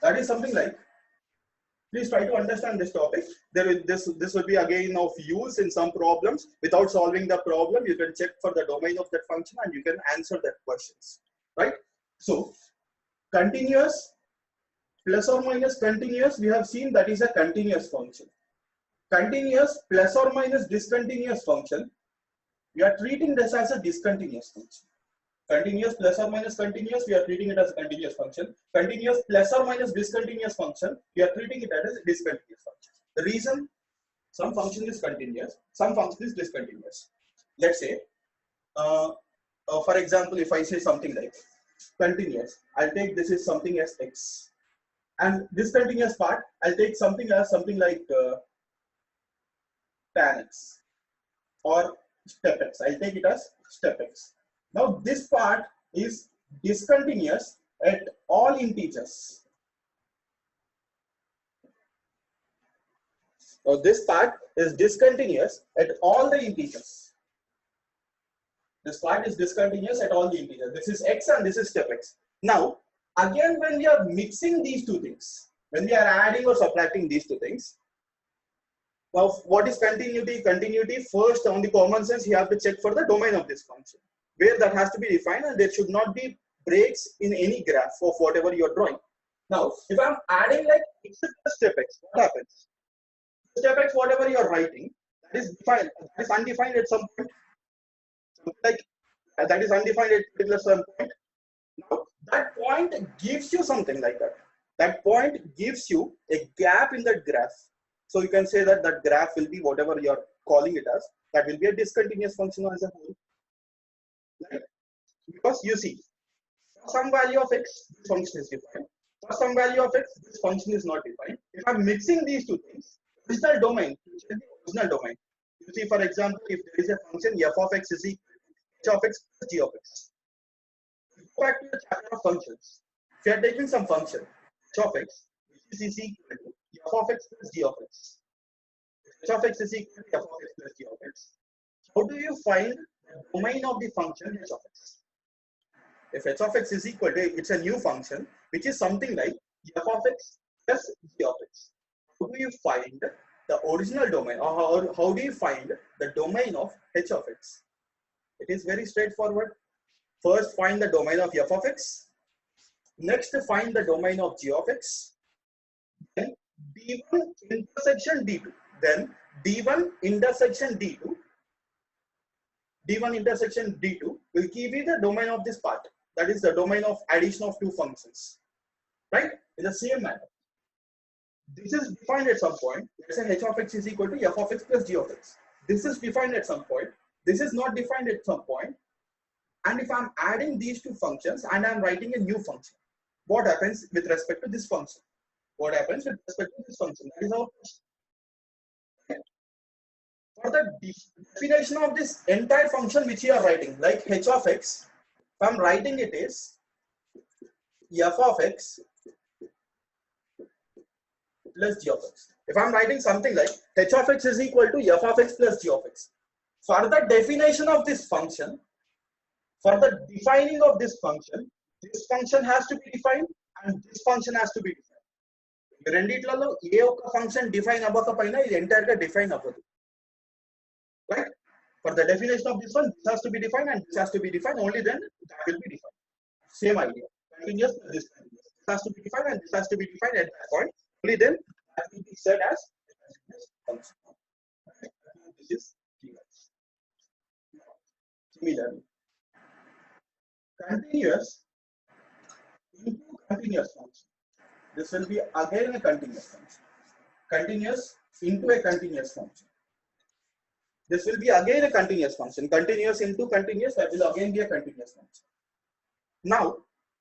That is something like, please try to understand this topic. This will be again of use in some problems. Without solving the problem, you can check for the domain of that function and you can answer that questions, right? So continuous plus or minus continuous, we have seen that is a continuous function. Continuous plus or minus discontinuous function, we are treating this as a discontinuous function. Continuous plus or minus continuous, we are treating it as a continuous function. Continuous plus or minus discontinuous function, we are treating it as a discontinuous function. The reason, some function is continuous, some function is discontinuous. Let's say, for example, if I say something like continuous, I'll take this is something as x, and discontinuous part, I'll take something as something like tan x or step x. I'll take it as step x. Now this part is discontinuous at all integers. Now this part is discontinuous at all the integers. This part is discontinuous at all the integers. This is x and this is step x. Now again, when we are mixing these two things, when we are adding or subtracting these two things, now what is continuity? Continuity, first on the common sense, you have to check for the domain of this function, where that has to be defined, and there should not be breaks in any graph of whatever you are drawing. Now, if I'm adding like x plus step x, what happens? Step x, whatever you are writing, that is defined, that is undefined at some point. Like that is undefined at some point. Now, that point gives you something like that. That point gives you a gap in the graph. So you can say that that graph will be whatever you are calling it as. That will be a discontinuous function as a whole. Right? Because you see, for some value of x, this function is defined. For some value of x, this function is not defined. If I'm mixing these two things, original domain, original domain. You see, for example, if there is a function f of x is equal to h of x plus g of x. Go back to the chapter of functions. If you are taking some function h of x, which is equal to f of x plus g of x. H of x is equal to f of x plus g of x. How do you find the domain of the function h of x? If h of x is equal to, it's a new function, which is something like f of x plus g of x. How do you find the original domain, or how do you find the domain of h of x? It is very straightforward. First, find the domain of f of x. Next, find the domain of g of x. Then d1 intersection d2. Then d1 intersection d2. d1 intersection d2 will give you the domain of this part. That is the domain of addition of two functions. Right? In the same manner. This is defined at some point. Let's say h of x is equal to f of x plus g of x. This is defined at some point. This is not defined at some point. And if I'm adding these two functions and I'm writing a new function, what happens with respect to this function? What happens with respect to this function? That is our question. For the definition of this entire function which you are writing, like h of x, if I'm writing it is f of x plus g of x. If I'm writing something like h of x is equal to f of x plus g of x. For the definition of this function, for the defining of this function has to be defined and this function has to be defined. రెండిట్లలో ఏ ఒక్క function define అవ్వకపోయినా ఇది entire గా define అవ్వదు. Right? For the definition of this one, this has to be defined and this has to be defined, only then that will be defined. Same idea. Continuous, this has to be defined and this has to be defined at that point. Only then that will be said as function. This is similarly. Continuous into continuous function. This will be again a continuous function. Continuous into a continuous function. This will be again a continuous function. Continuous into continuous, that will again be a continuous function. Now,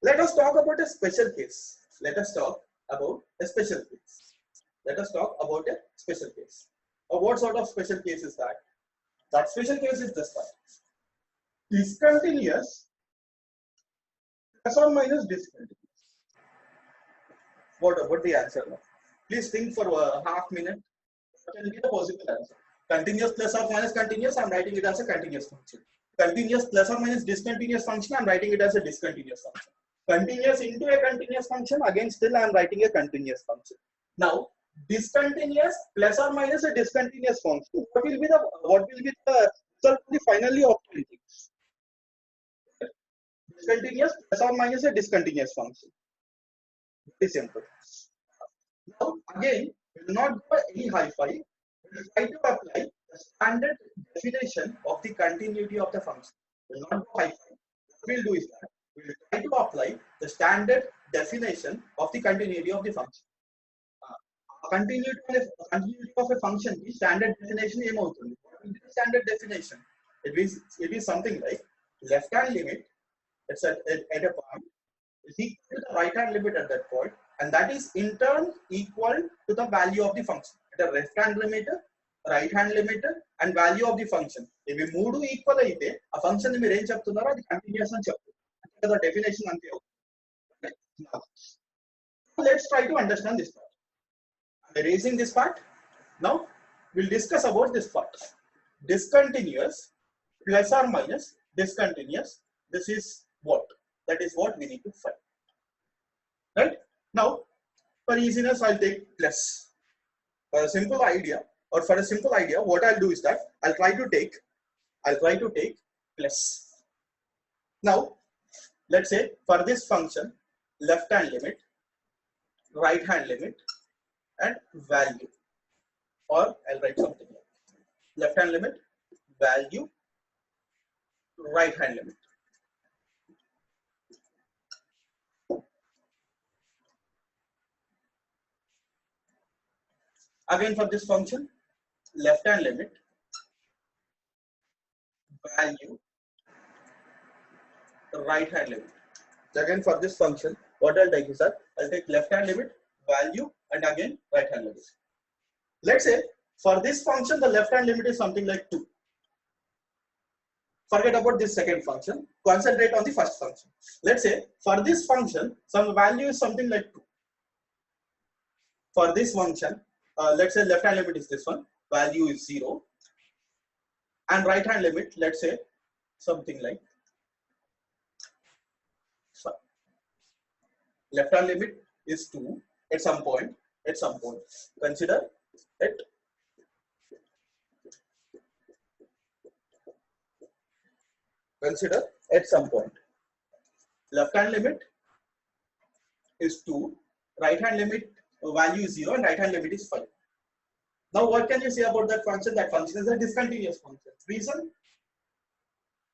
let us talk about a special case. Let us talk about a special case. Let us talk about a special case. Or what sort of special case is that? That special case is this one. Discontinuous plus or minus discontinuous. What the answer now? Please think for a half minute. What can be the possible answer? Continuous plus or minus continuous, I'm writing it as a continuous function. Continuous plus or minus discontinuous function, I'm writing it as a discontinuous function. continuous into a continuous function, again still I am writing a continuous function. Now discontinuous plus or minus a discontinuous function, what will be the result we finally obtain? Discontinuous plus or minus a discontinuous function. Very simple. Now again, we will not go any hi-fi. We will try to apply the standard definition of the continuity of the function. We will not go hi-fi. What we will do is that we will try to apply the standard definition of the continuity of the function. Continuity of a function, the standard definition is what will be the standard definition? It is something like left hand limit it's at a point is equal to the right hand limit at that point, and that is in turn equal to the value of the function. The left hand limiter, right hand limiter, and value of the function. If we move to equal aite, a function in range up to the continuous and the definition. Now, let's try to understand this part. I'm erasing this part. Now we'll discuss about this part. Discontinuous plus or minus discontinuous. This is what? That is what we need to find. Right? Now, for easiness, I'll take plus. For a simple idea, what I'll do is that I'll try to take plus. Now, let's say for this function, left hand limit, right hand limit, and value. Or I'll write something like left hand limit, value, right hand limit. Again for this function, left hand limit, value, right hand limit. So again for this function, what I'll take is that I'll take left hand limit, value, and again right hand limit. Let's say for this function, the left hand limit is something like 2. Forget about this second function, concentrate on the first function. Let's say for this function, some value is something like 2. For this function, let's say left hand limit is this one, value is 0, and right hand limit, let's say something like 5. Left hand limit is 2 at some point. Consider it. Consider at some point. Left hand limit is 2, right hand limit value is 0, and right hand limit is 5. Now what can you say about that function? That function is a discontinuous function. Reason?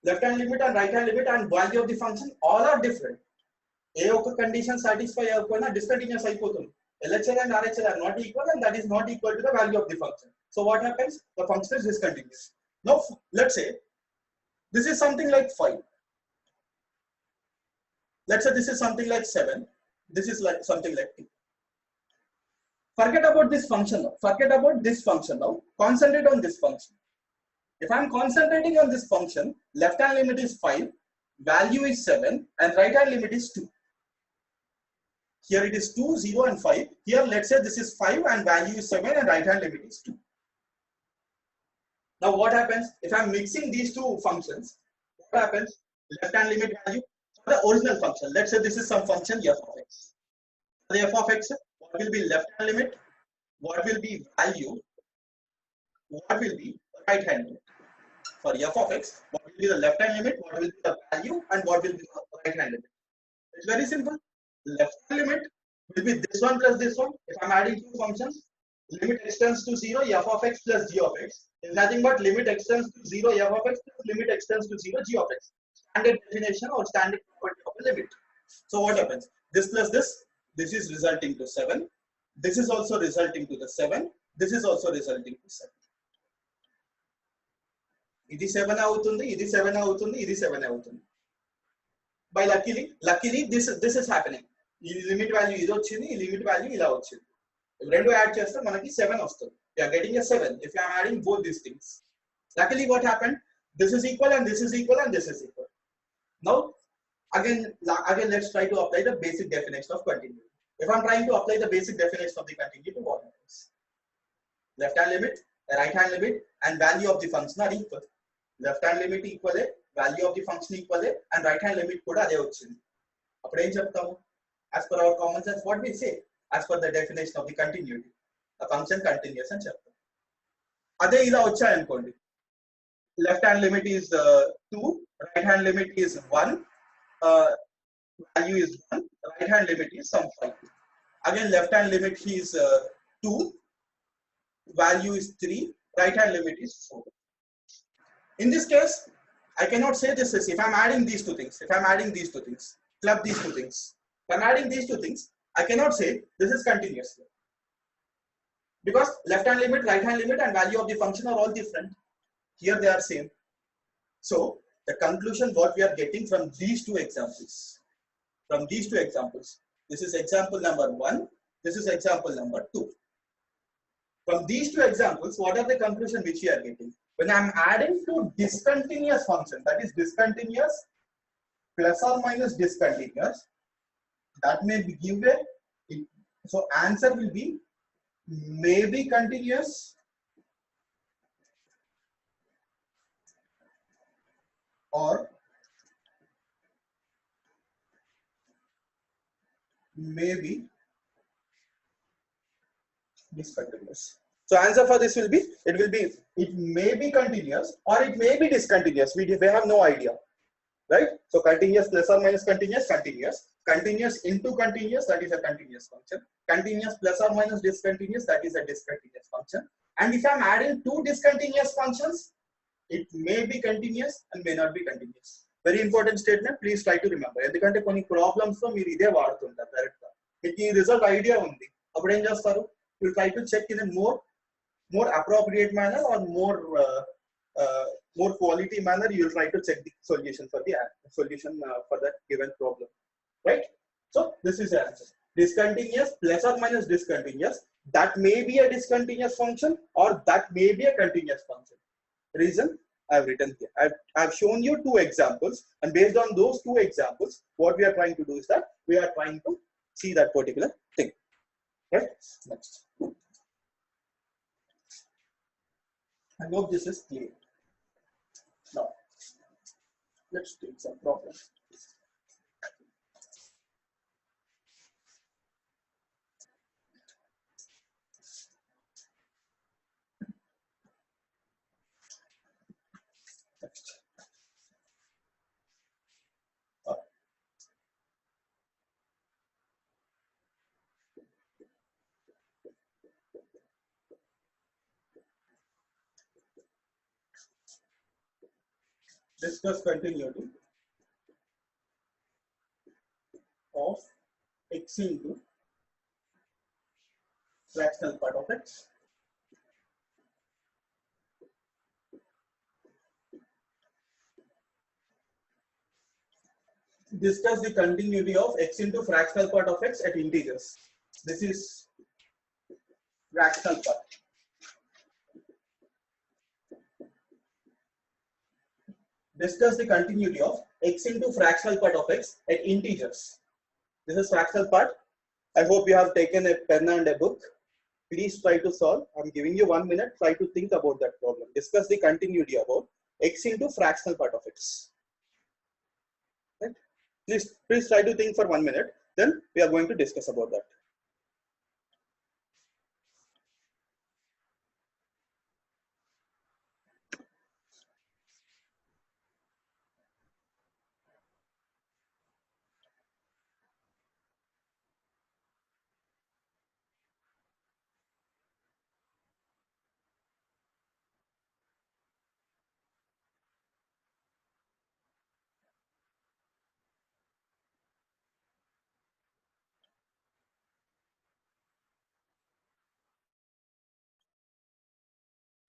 Left hand limit and right hand limit and value of the function all are different. A condition satisfy discontinuous అయిపోతుంది. LHL and RHL are not equal, and that is not equal to the value of the function. So what happens? The function is discontinuous. Now let's say this is something like 5. Let's say this is something like 7. This is like something like 2. Forget about this function now. Concentrate on this function. If I'm concentrating on this function, left hand limit is 5, value is 7, and right hand limit is 2. Here it is 2, 0, and 5. Here let's say this is 5 and value is 7 and right hand limit is 2. Now what happens if I'm mixing these two functions? What happens? Left hand limit value for the original function. Let's say this is some function f of x. For the f of x, what will be left hand limit? What will be value? What will be right hand limit? For f of x, what will be the left hand limit? What will be the value? And what will be the right hand limit? It's very simple. Left hand limit will be this one plus this one. If I'm adding two functions, limit extends to 0, f of x plus g of x is nothing but limit extends to 0, f of x plus limit extends to 0, g of x. Standard definition or standard property of a limit. So what happens? This plus this is resulting to 7. This is also resulting to the 7. This is also resulting to 7. Idi 7 avutundi, idi 7 avutundi, idi 7 avutundi. By luckily this is happening. This limit value is ochindi, this limit value ila ochindi. If rendu add cheste manaki 7 vastundi. We are getting a 7 if I am adding both these things. Luckily what happened? This is equal and this is equal and this is equal. Now again let's try to apply the basic definition of continuity. If I am trying to apply the basic definition of the continuity, what happens? Left hand limit, right hand limit, and value of the function are equal. Left hand limit equal, value of the function equal, and right hand limit kuda ade ochindi. అప్పుడు ఏం చెప్తాము? As per our common sense, what we say? As per the definition of the continuity, a function continuous అని చెప్తాం. అదే ఇలా వచ్చాయనుకోండి, left hand limit is 2, right hand limit is 1, value is 1, right hand limit is some 5. Again, left hand limit is 2, value is 3, right hand limit is 4. In this case, I cannot say this is if I'm adding these two things, club these two things. If I'm adding these two things, I cannot say this is continuous. Because left hand limit, right hand limit and value of the function are all different. Here they are same. So the conclusion what we are getting from these two examples, this is example number 1, this is example number 2. From these two examples, what are the conclusion which we are getting? When I am adding two discontinuous function, that is discontinuous plus or minus discontinuous, that may give a, so answer will be maybe continuous or maybe discontinuous. So answer for this will be, it may be continuous or it may be discontinuous. We have no idea, right? So continuous plus or minus continuous, continuous into continuous, that is a continuous function. Continuous plus or minus discontinuous, that is a discontinuous function. And if I'm adding two discontinuous functions, it may be continuous and may not be continuous. Very important statement, please try to remember. ఎందుకంటే కొన్ని problems లో మీరు ఇదే వాడుతుంటారు direct గా. మీకు ఈ result idea ఉంది, అప్పుడు ఏం చేస్తారు? You try to check in a more appropriate manner or more quality manner. You will try to check the solution for that given problem, right? So this is the answer. Discontinuous plus or minus discontinuous, that may be a discontinuous function or that may be a continuous function. Reason I have written here. I have shown you two examples, and based on those two examples, what we are trying to do is that we are trying to see that particular thing. Right? Next. I hope this is clear. Now, let's take some problems. Next. Discuss continuity of x into fractional part of x. Discuss the continuity of x into fractional part of x at integers. This is fractional part. Discuss the continuity of x into fractional part of x at integers. This is fractional part. I hope you have taken a pen and a book. Please try to solve. I'm giving you 1 minute. Try to think about that problem. Discuss the continuity about x into fractional part of x. Right? Please try to think for 1 minute. Then we are going to discuss about that.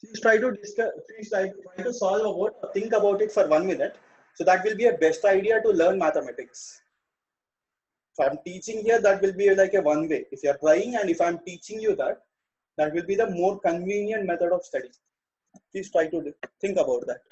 Please try to discuss. Please try to solve about or think about it for 1 minute. So that will be a best idea to learn mathematics. If I'm teaching here, that will be like a one way. If you are trying and if I'm teaching you that, that will be the more convenient method of study. Please try to think about that.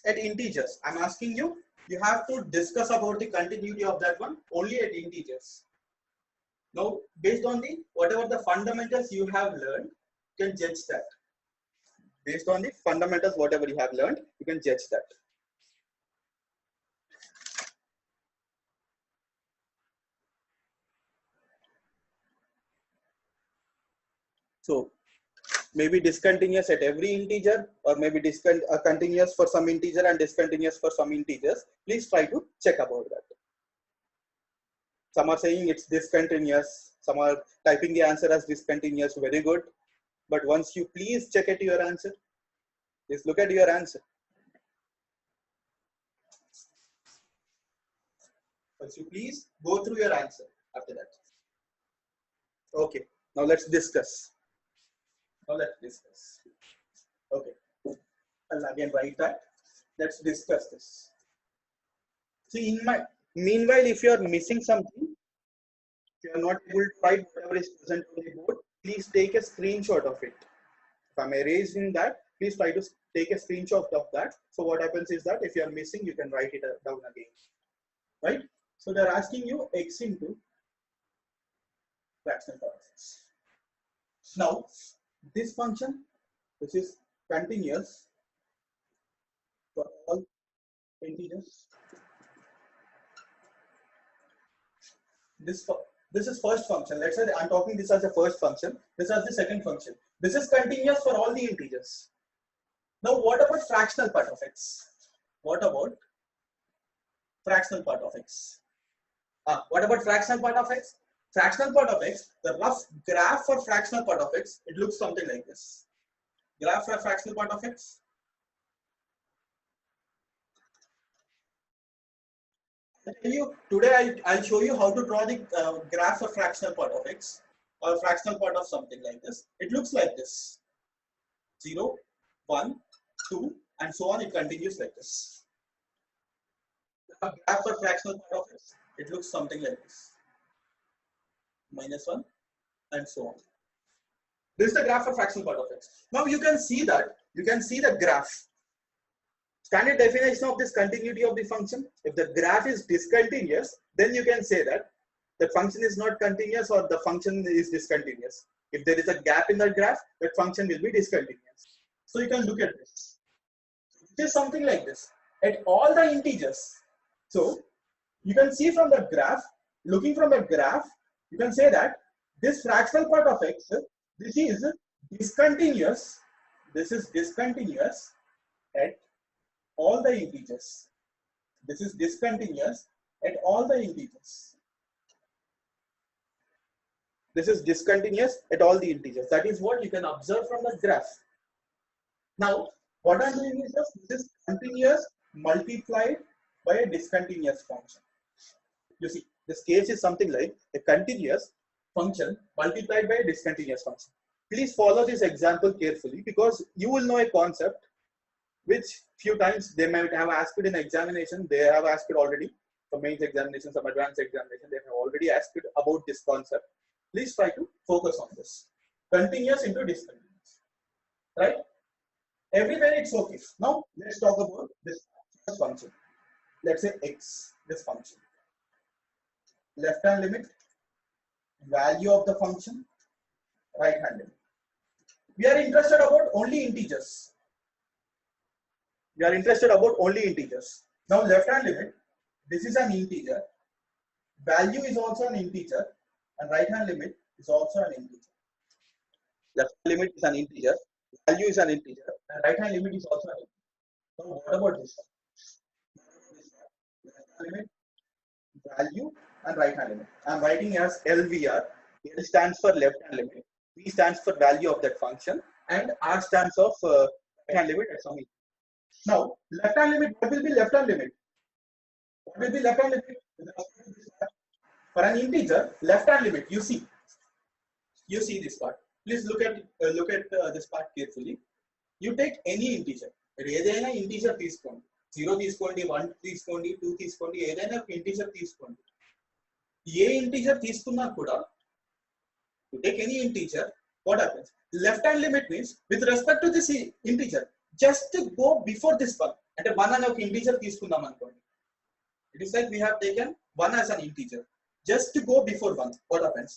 at integers. I'm asking you, you have to discuss about the continuity of that one only at integers. Now, based on the whatever the fundamentals you have learned, you can judge that. Based on the fundamentals, whatever you have learned, you can judge that. So, maybe discontinuous at every integer, or maybe continuous for some integer and discontinuous for some integers. Please try to check about that. Some are saying it's discontinuous, some are typing the answer as discontinuous. Very good. But once you please check at your answer, please look at your answer. Once you please go through your answer after that. Okay, now let's discuss. Okay, I'll again write that. Let's discuss this. See, meanwhile, if you are missing something, if you are not able to write whatever is present on the board, please take a screenshot of it. If I'm erasing that, please try to take a screenshot of that. So what happens is that if you are missing, you can write it down again, right? So they're asking you x into fractional power of x. Now, this function, which is continuous for all integers. This is first function. Let's say I'm talking this as a first function. This as the second function. This is continuous for all the integers. Now, what about fractional part of x? What about fractional part of x? What about fractional part of x? Fractional part of x, the rough graph for fractional part of x, it looks something like this. Graph for fractional part of x. Today I'll show you how to draw the graph for fractional part of x or fractional part of something like this. It looks like this. 0, 1, 2, and so on. It continues like this. The graph for fractional part of x, it looks something like this. -1 and so on. This is the graph for fractional part of x. Now you can see that. You can see the graph. Standard definition of this continuity of the function. If the graph is discontinuous, then you can say that the function is not continuous or the function is discontinuous. If there is a gap in the graph, that function will be discontinuous. So you can look at this. It is something like this. At all the integers. So you can see from the graph, looking from the graph, you can say that this fractional part of x, this is discontinuous. This is discontinuous at all the integers. This is discontinuous at all the integers. This is discontinuous at all the integers. That is what you can observe from the graph. Now, what I'm doing is just this is continuous multiplied by a discontinuous function. You see, this case is something like a continuous function multiplied by a discontinuous function. Please follow this example carefully because you will know a concept which few times they might have asked it in examination. They have asked it already for mains examination, some advanced examination. They have already asked it about this concept. Please try to focus on this. Continuous into discontinuous, right? Everywhere it's okay. Now let's talk about this first function. Let's say x, this function. Left hand limit, value of the function, right hand limit. We are interested about only integers. We are interested about only integers. Now left hand limit, this is an integer. Value is also an integer, and right hand limit is also an integer. Left hand limit is an integer, value is an integer, and right hand limit is also an integer. Now what about this one? Left hand limit, value, and right hand limit. I am writing as LVR. L stands for left hand limit, V stands for value of that function, and R stands for right hand limit at some integer. Now, left hand limit, what will be left hand limit? What will be left hand limit? For an integer, left hand limit, you see this part. Please look at this part carefully. You take any integer. ఏదైనా integer తీసుకోండి. 0 తీసుకోండి, 1 తీసుకోండి, 2 తీసుకోండి, ఏదైనా integer తీసుకోండి. ఏ integer తీసుకున్నా కూడా, you take any integer, what happens? Left hand limit means with respect to this integer, just to go before this one. అంటే 1 అనే ఒక ఇంటీజర్ తీసుకుందాం అనుకోండి. It is like we have taken 1 as an integer. Just to go before 1, what happens?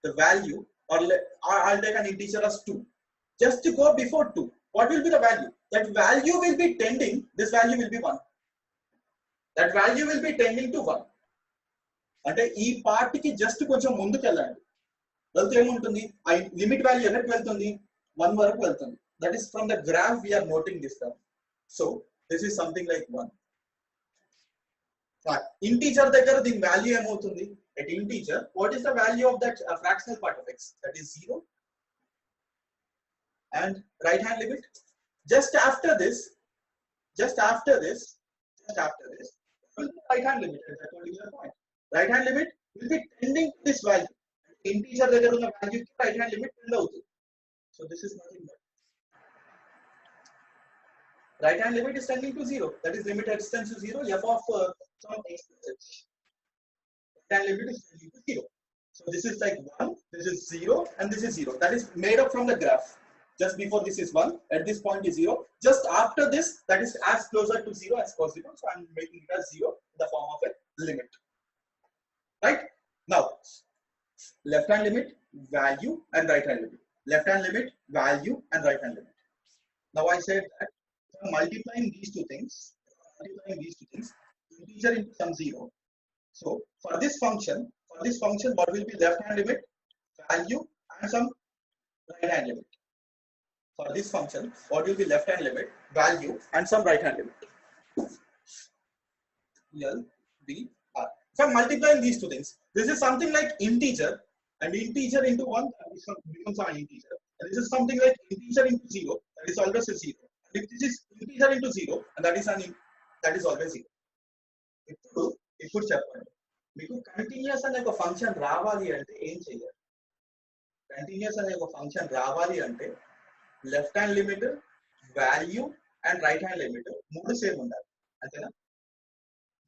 The value, or I'll take an integer as 2. Just to go before 2, what will be the value? That value will be tending, this value will be 1. That value will be tending to 1. అంటే ఈ part కి just కొంచెం ముందుకు వెళ్ళండి. వెళ్తే ఏముంటుంది? ఆ limit value ఎక్కడికి వెళ్తుంది? 1 వరకు వెళ్తుంది. That is from the graph we are noting this term. So this is something like 1. Integer దగ్గర దీని వాల్యూ ఏమవుతుంది? At integer, what is the value of that fractional part of x? That is 0. And right hand limit, just after this will be right hand limit at that particular point. Right hand limit will be tending to this value. Integer దగ్గర ఉన్న value కి right hand limit tend అవుతుంది. So this is nothing but right hand limit is tending to 0. That is limit x tends to 0, f of some x plus h. Right hand limit is tending to 0. So this is like 1, this is 0, and this is 0. That is made up from the graph. Just before this is 1, at this point is 0. Just after this, that is as closer to 0 as possible. So I'm making it as 0 in the form of a limit. Right? Now, left hand limit, value, and right hand limit. Left hand limit, value, and right hand limit. Now I said that multiplying these two things, integer into some 0. So for this function, what will be left hand limit, value, and some right hand limit? For this function, what will be left hand limit, value, and some right hand limit? L, B, R. So I'm multiplying these two things. This is something like integer, and integer into 1 becomes an integer. And this is something like integer into 0, that is always a 0. And if this is integer into 0, and that is always 0. ఇప్పుడు చెప్పండి, మీకు continuous అనే ఒక function రావాలి అంటే ఏం చేయాలి? Continuous అనే ఒక ఫంక్షన్ రావాలి అంటే left hand limit, value, and right hand limit మూడు సేమ్ ఉండాలి. అంతేనా?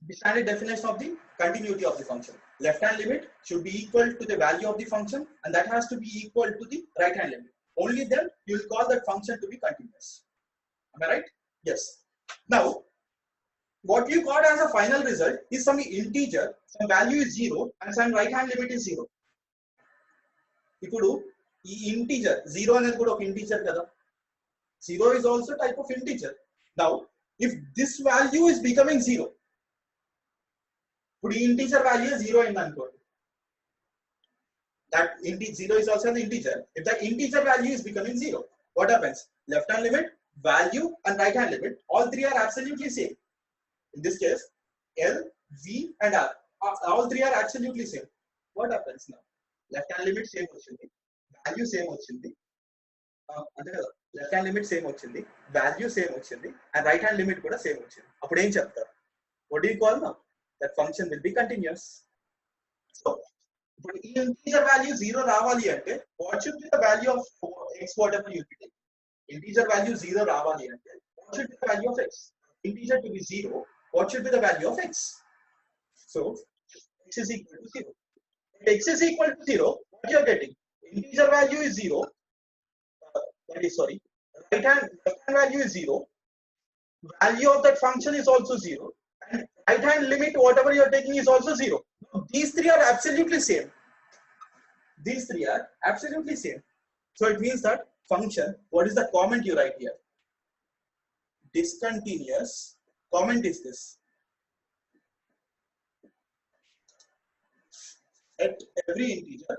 The standard definition of the continuity of the function. Left hand limit should be equal to the value of the function, and that has to be equal to the right hand limit. Only then you will call that function to be continuous. Am I right? Yes. Now, what you got as a final result is some integer, some value is 0, and some right hand limit is 0. ఇప్పుడు ఈ integer 0 అనేది కూడా ఒక integer కదా. 0 is also type of integer. Now, if this value is becoming 0, ఇప్పుడు ఈ integer value 0 అయింది అనుకోండి, that 0 is also an integer. If the integer value is becoming 0, what happens? Left hand limit, value, and right hand limit, all three are absolutely same. In this case, L, V, and R, all three are absolutely same. What happens now? Left hand limit same వచ్చింది, value same వచ్చింది, అంటే కదా, left hand limit same వచ్చింది, value same వచ్చింది, and right hand limit కూడా same వచ్చింది. అప్పుడు ఏం చెప్తారు? What do you call now? That function will be continuous. So, ఇప్పుడు ఈ ఇంటీజర్ వాల్యూ 0 రావాలి అంటే what should be the value of x whatever you take? Integer value 0 రావాలి అంటే what should be the value of x? Integer to be 0, what should be the value of x? So x is equal to 0. If x is equal to 0, what you are getting? Integer value is 0. Left hand value is 0. Value of that function is also 0. And right hand limit, whatever you are taking, is also 0. These three are absolutely same. So it means that function, what is the comment you write here? Discontinuous. Comment is this: at every integer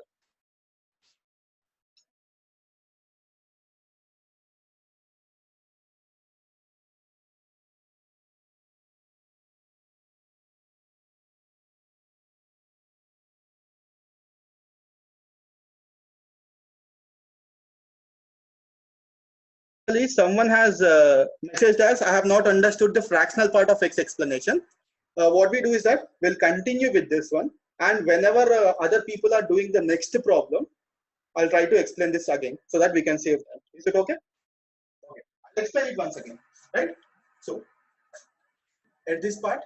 someone has messaged us, I have not understood the fractional part of x explanation. What we do is that we'll continue with this one, and whenever other people are doing the next problem, I'll try to explain this again so that we can save time. Is it okay? Okay, I'll explain it once again, right? So at this part,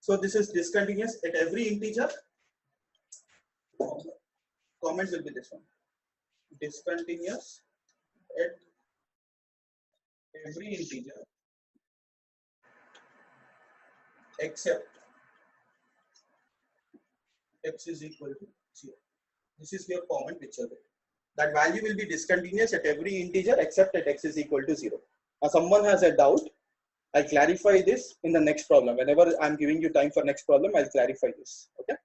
so this is discontinuous at every integer. Comment will be this one: discontinuous at every integer except x is equal to 0. This is your common picture. That value will be discontinuous at every integer except at x is equal to 0. Now someone has a doubt, I'll clarify this in the next problem. Whenever I'm giving you time for next problem, I'll clarify this. Okay.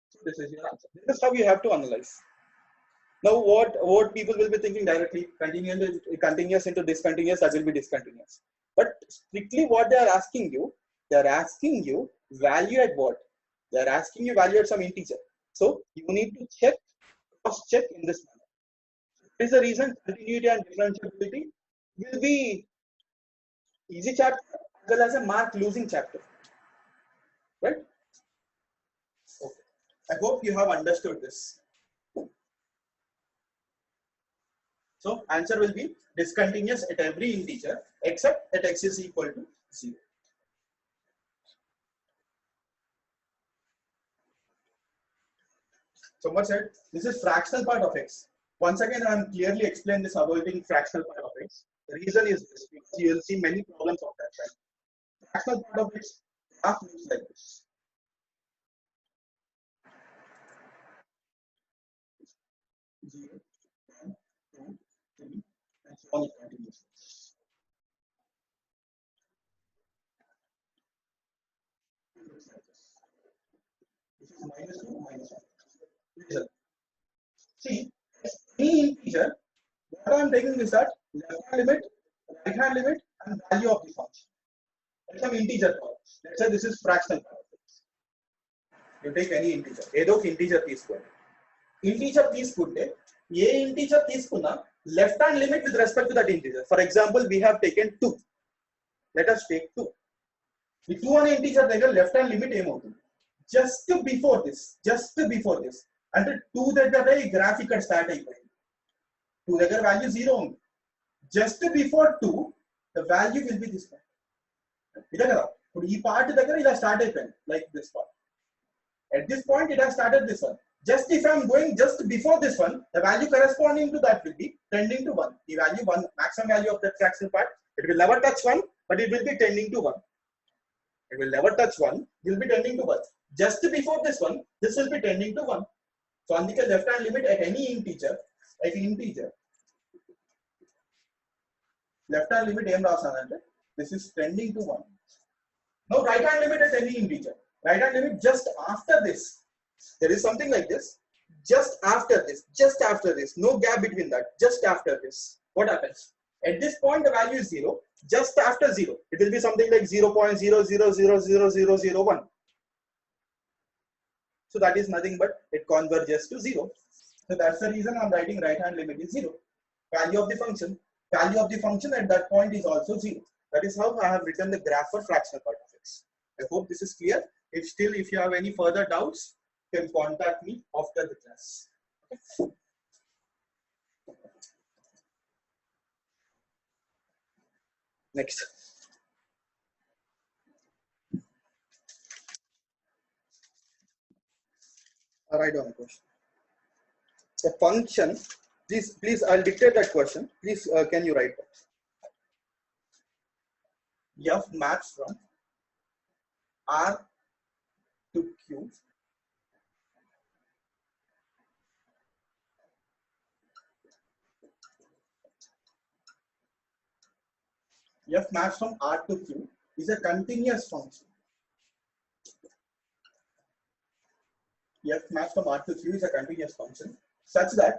So this is your answer. This is how you have to analyze. Now what people will be thinking directly, continuous into discontinuous, that will be discontinuous. But strictly what they are asking you value at what? They are asking you value at some integer. So you need to check, cross check in this manner. This is the reason continuity and differentiability will be easy chapter as well as a mark losing chapter. Right? Okay. I hope you have understood this. So answer will be discontinuous at every integer except at x is equal to 0. Someone said this is fractional part of x. Once again, I am clearly explained this avoiding fractional part of x. The reason is this, because you will see many problems of that kind. Fractional part of x graph looks like this. 0, 1, 2, 3, and so on it continues. Looks like this. This is -2, -1. See, any integer, what I am taking is that left hand limit, right hand limit, and value of the function. It's some integer part. Let's say this is fractional part. You take any integer. ఏదో ఒక integer తీసుకోండి. Integer తీసుకుంటే ఏ integer తీసుకున్నా left hand limit with respect to that integer. For example, we have taken 2. Let us take 2. The 2 అనే integer దగ్గర left hand limit ఏమవుతుంది? Just before this. అంటే 2 దగ్గర ఈ గ్రాఫ్ ఇక్కడ స్టార్ట్ అయిపోయింది. 2 దగ్గర వాల్యూ 0 ఉంది. Just before 2, the value will be this one. ఇదే కదా. ఇప్పుడు ఈ పార్ట్ దగ్గర ఇలా స్టార్ట్ అయిపోయింది, like this part. At this point, it has started this one. Just if I am going just before this one, the value corresponding to that will be tending to 1. The value 1, maximum value of that fractional part, it will never touch 1, but it will be tending to 1. It will never touch 1, it will be tending to 1. Just before this one, this will be tending to 1. So, on the left hand limit at any integer, left hand limit this is tending to 1. Now, right hand limit at any integer. Right hand limit just after this. There is something like this. Just after this. No gap between that. Just after this. What happens? At this point, the value is 0. Just after 0, it will be something like 0.00000001. So that is nothing but it converges to 0. So that's the reason I'm writing right hand limit is 0. Value of the function at that point is also 0. That is how I have written the graph for fractional part of x. I hope this is clear. If you have any further doubts, you can contact me after the class. Okay. Next. I'll write down the question. The function, please, I'll dictate that question. Please, can you write that? F maps from R to Q F maps from R to Q is a continuous function. F maps from R to Q is a continuous function such that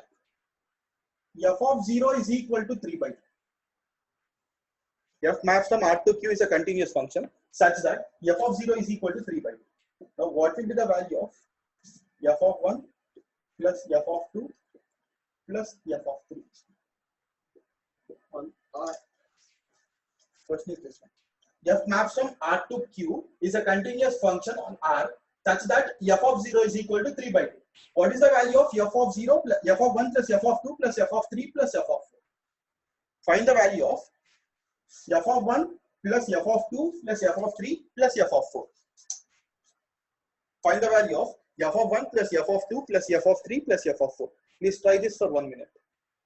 f of 0 is equal to 3 by 2. F maps from R to Q is a continuous function such that f of 0 is equal to 3 by 2. Now, what will be the value of f of 1 plus f of 2 plus f of 3? On R. Question is this one. F maps from R to Q is a continuous function on R such that f of 0 is equal to 3 by 2. What is the value of f of 0 plus f of 1 plus f of 2 plus f of 3 plus f of 4? Find the value of f of 1 plus f of 2 plus f of 3 plus f of 4. Find the value of f of 1 plus f of 2 plus f of 3 plus f of 4. Please try this for 1 minute.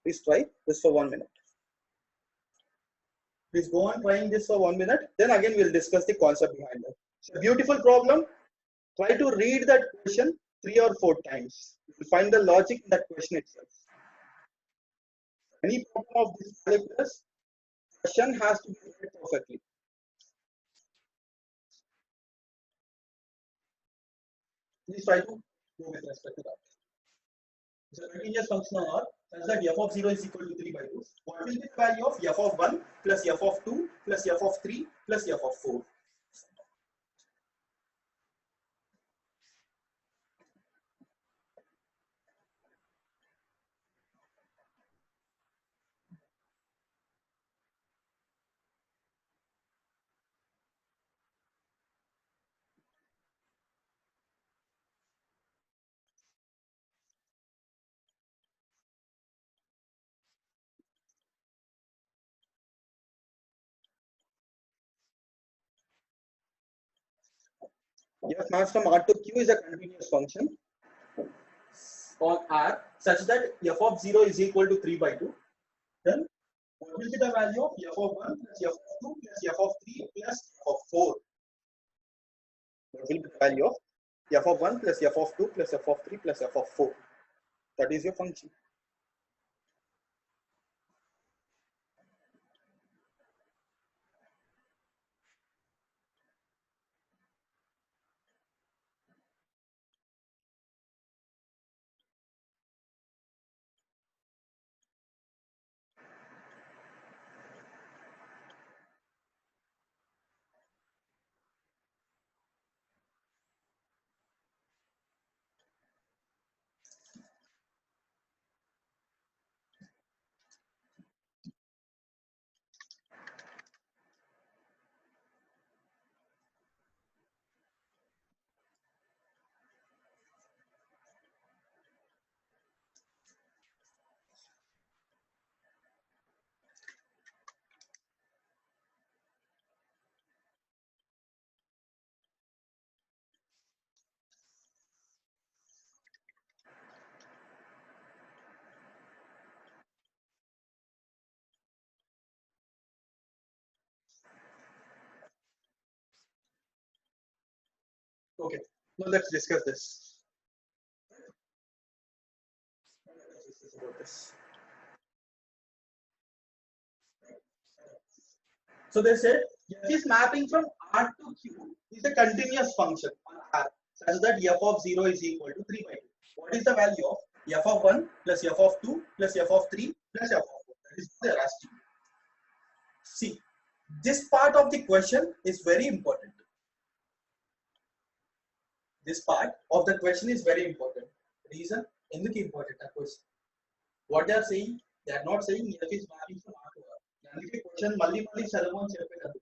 Please try this for 1 minute. Please go on trying this for 1 minute. Then again we'll discuss the concept behind it. It's a beautiful problem. Try to read that question 3 or 4 times. You'll find the logic in that question itself. Any problem of this calculus, question has to be read perfectly. Please try to go with respect to that. It's a continuous function on R such that f of 0 is equal to 3 by 2. What will be the value of f of 1 plus f of 2 plus f of 3 plus f of 4? F maps from R to Q is a continuous function on R such that f of 0 is equal to 3 by 2. Then what will be the value of f of 1 plus f of 2 plus f of 3 plus f of 4? What will be the value of f of 1 plus f of 2 plus f of 3 plus f of 4? That is your function. Okay, now let's discuss this. So they said f is mapping from R to Q is a continuous function on R such that f of 0 is equal to 3 by 2. What is the value of f of 1 plus f of 2 plus f of 3 plus f of 4? That is what they are asking. See, this part of the question is very important. This part of the question is very important. Reason? ఎందుకు important ఆ question? What they are saying? They are not saying f is mapping from R to R. అందుకే question మళ్ళీ చదవమని చెప్పేటప్పుడు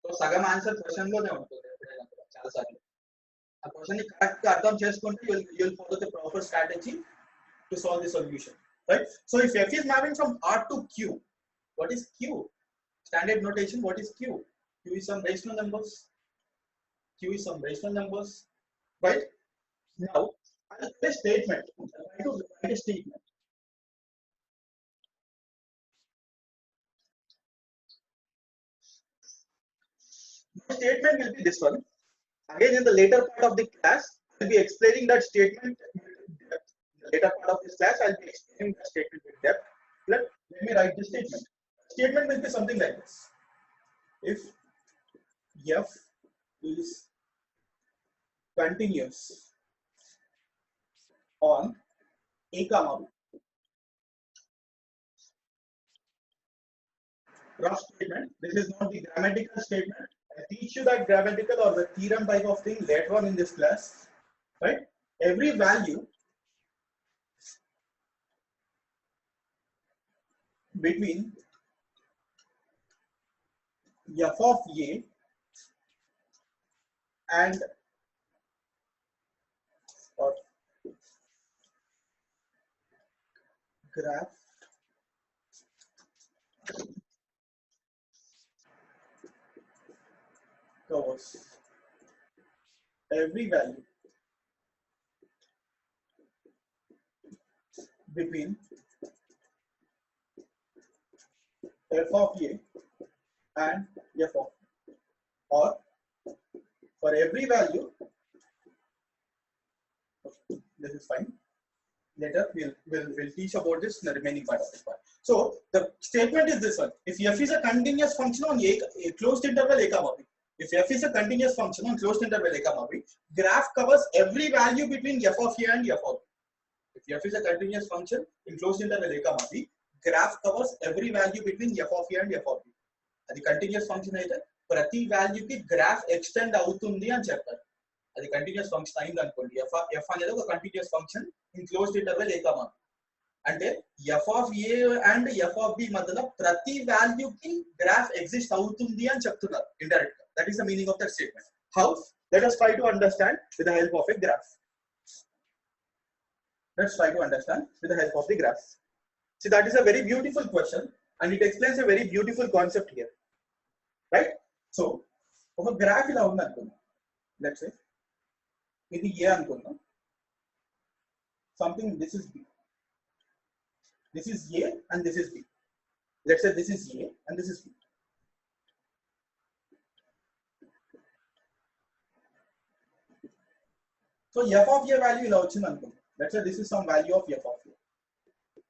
so సగం answer question లోనే ఉంటుంది ఎప్పుడైనా చాలా సార్లు ఆ క్వశ్చన్ ని కరెక్ట్ గా అర్థం చేసుకుంటే you will follow the proper strategy to solve the solution, right? So if f is mapping from R to Q, what is Q? Standard notation, what is Q? Q is some rational numbers. Q is some rational numbers, right? Now I'll write a statement. I'll try to write a statement. The statement will be this one. Again, in the later part of the class, I'll be explaining that statement with depth. In the later part of this class, I'll be explaining that statement with depth. Let me write the statement. The statement will be something like this. If f is continuous on a comma b. Rough statement. This is not the grammatical statement. I teach you that grammatical or the theorem type of thing later on in this class, right? Every value between f of a and or graph covers every value between f of a and f of b, or for every value, this is fine. Later we'll teach about this in the remaining part of this part. So the statement is this one: if f is a continuous function on a closed interval a comma b, if f is a continuous function on closed interval a comma b, graph covers every value between f of a and f of b. If f is a continuous function in closed interval a comma b, graph covers every value between f of a and f of b. అది continuous function అయితే ప్రతి వాల్యూకి graph extend అవుతుంది అని చెప్తారు. అది continuous function అయింది అనుకోండి, F అనేది ఒక continuous function in closed interval A comma, అంటే F of A and F of B మధ్యలో ప్రతి వాల్యూకి గ్రాఫ్ ఎగ్జిస్ట్ అవుతుంది అని చెప్తున్నారు ఇండైరెక్ట్ గా. That is the meaning of that statement. How? Let us try to understand with the help of a graph. Let's try to understand with the help of the graph. See, that is a very beautiful question and it explains a very beautiful concept here, right? So ఒక graph ఇలా ఉంది అనుకుందాం. Let's say ఇది ఏ అనుకుందాం. Something, this is b, this is a and this is b. Let's say this is a and this is b. So f of a value ఇలా వచ్చింది అనుకుందాం. Let's say this is some value of f of a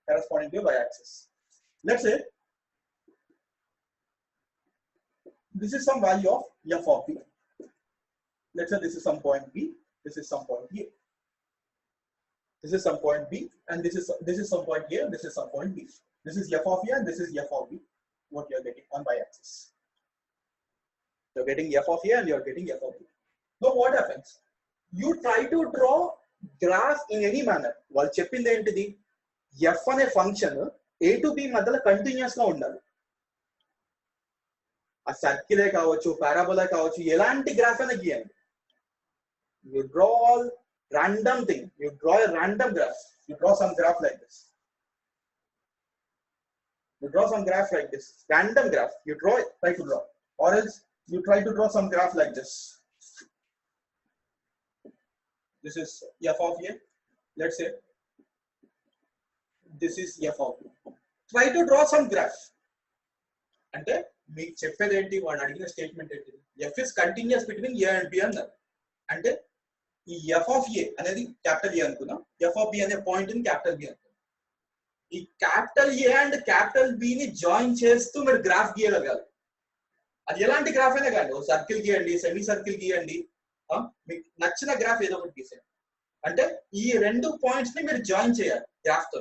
corresponding to y-axis. Let's say this is some value of f of b. Let's say this is some point b, this is some point a. This is some point b and this is some point a, this is some point b. This is f of a and this is f of b. What you are getting on y-axis. You are getting f of a and you are getting f of b. Now what happens? You try to draw graph in any manner. వాళ్ళు చెప్పింది ఏంటిది? f అనే function a to b మధ్యలో continuous గా ఉండాలి. ఆ సర్కిలే కావచ్చు, parabola కావచ్చు, ఎలాంటి గ్రాఫ్ అయినా గీయండి. You draw all random thing. You draw a random graph. You draw some graph like this. You draw some graph like this. Random graph. You draw it, try to draw. Or else you try to draw some graph like this. This is f of a. Let's say this is f of b. Try to draw some graph. అంటే మీకు చెప్పేది ఏంటి? వాడు అడిగిన statement ఏంటి? f is continuous between a and b అన్నారు. అంటే ఈ f of a అనేది క్యాపిటల్ ఏ అనుకున్నాం, f of b అనే పాయింట్ ని క్యాపిటల్ బి అనుకున్నాం. ఈ capital A and capital B ని జాయిన్ చేస్తూ మీరు గ్రాఫ్ గీయగలగాలి. అది ఎలాంటి గ్రాఫ్ అయినా కానీ, ఓ సర్కిల్ గీయండి, సెమీ సర్కిల్ గీయండి, మీకు నచ్చిన గ్రాఫ్ ఏదో ఒకటి గీసేయండి. అంటే ఈ రెండు పాయింట్స్ ని మీరు జాయిన్ చేయాలి గ్రాఫ్ తో.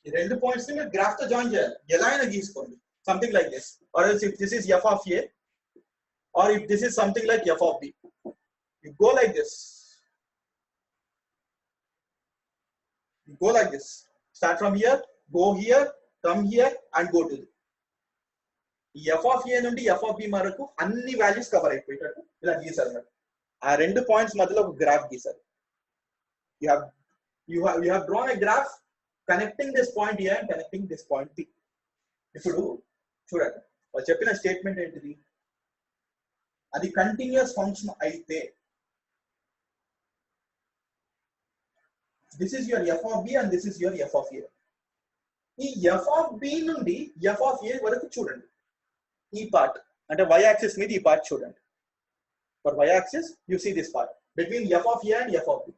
ఈ రెండు పాయింట్స్ ని మీరు గ్రాఫ్ తో జాయిన్ చేయాలి. ఎలా అయినా గీసుకోండి. Something like this, or else if this is f of a, or if this is something like f of b, you go like this. You go like this. Start from here, go here, come here, and go to f of a నుండి f of b వరకు అన్ని values cover అయిపోయేటట్టు ఇలా గీసారు. ఆ రెండు points మధ్యలో ఒక graph గీసారు. You have drawn a graph connecting this point a and connecting this point b. ఇప్పుడు చూడండి, వాళ్ళు చెప్పిన స్టేట్మెంట్ ఏంటిది? అది కంటిన్యూస్ ఫంక్షన్ అయితే this is your F of B and this is your F of A. ఈ F of B నుండి F of A వరకు చూడండి. ఈ పార్ట్ అంటే వై యాక్సిస్ మీద ఈ పార్ట్ చూడండి. For Y axis you see this part between F of A and F of B.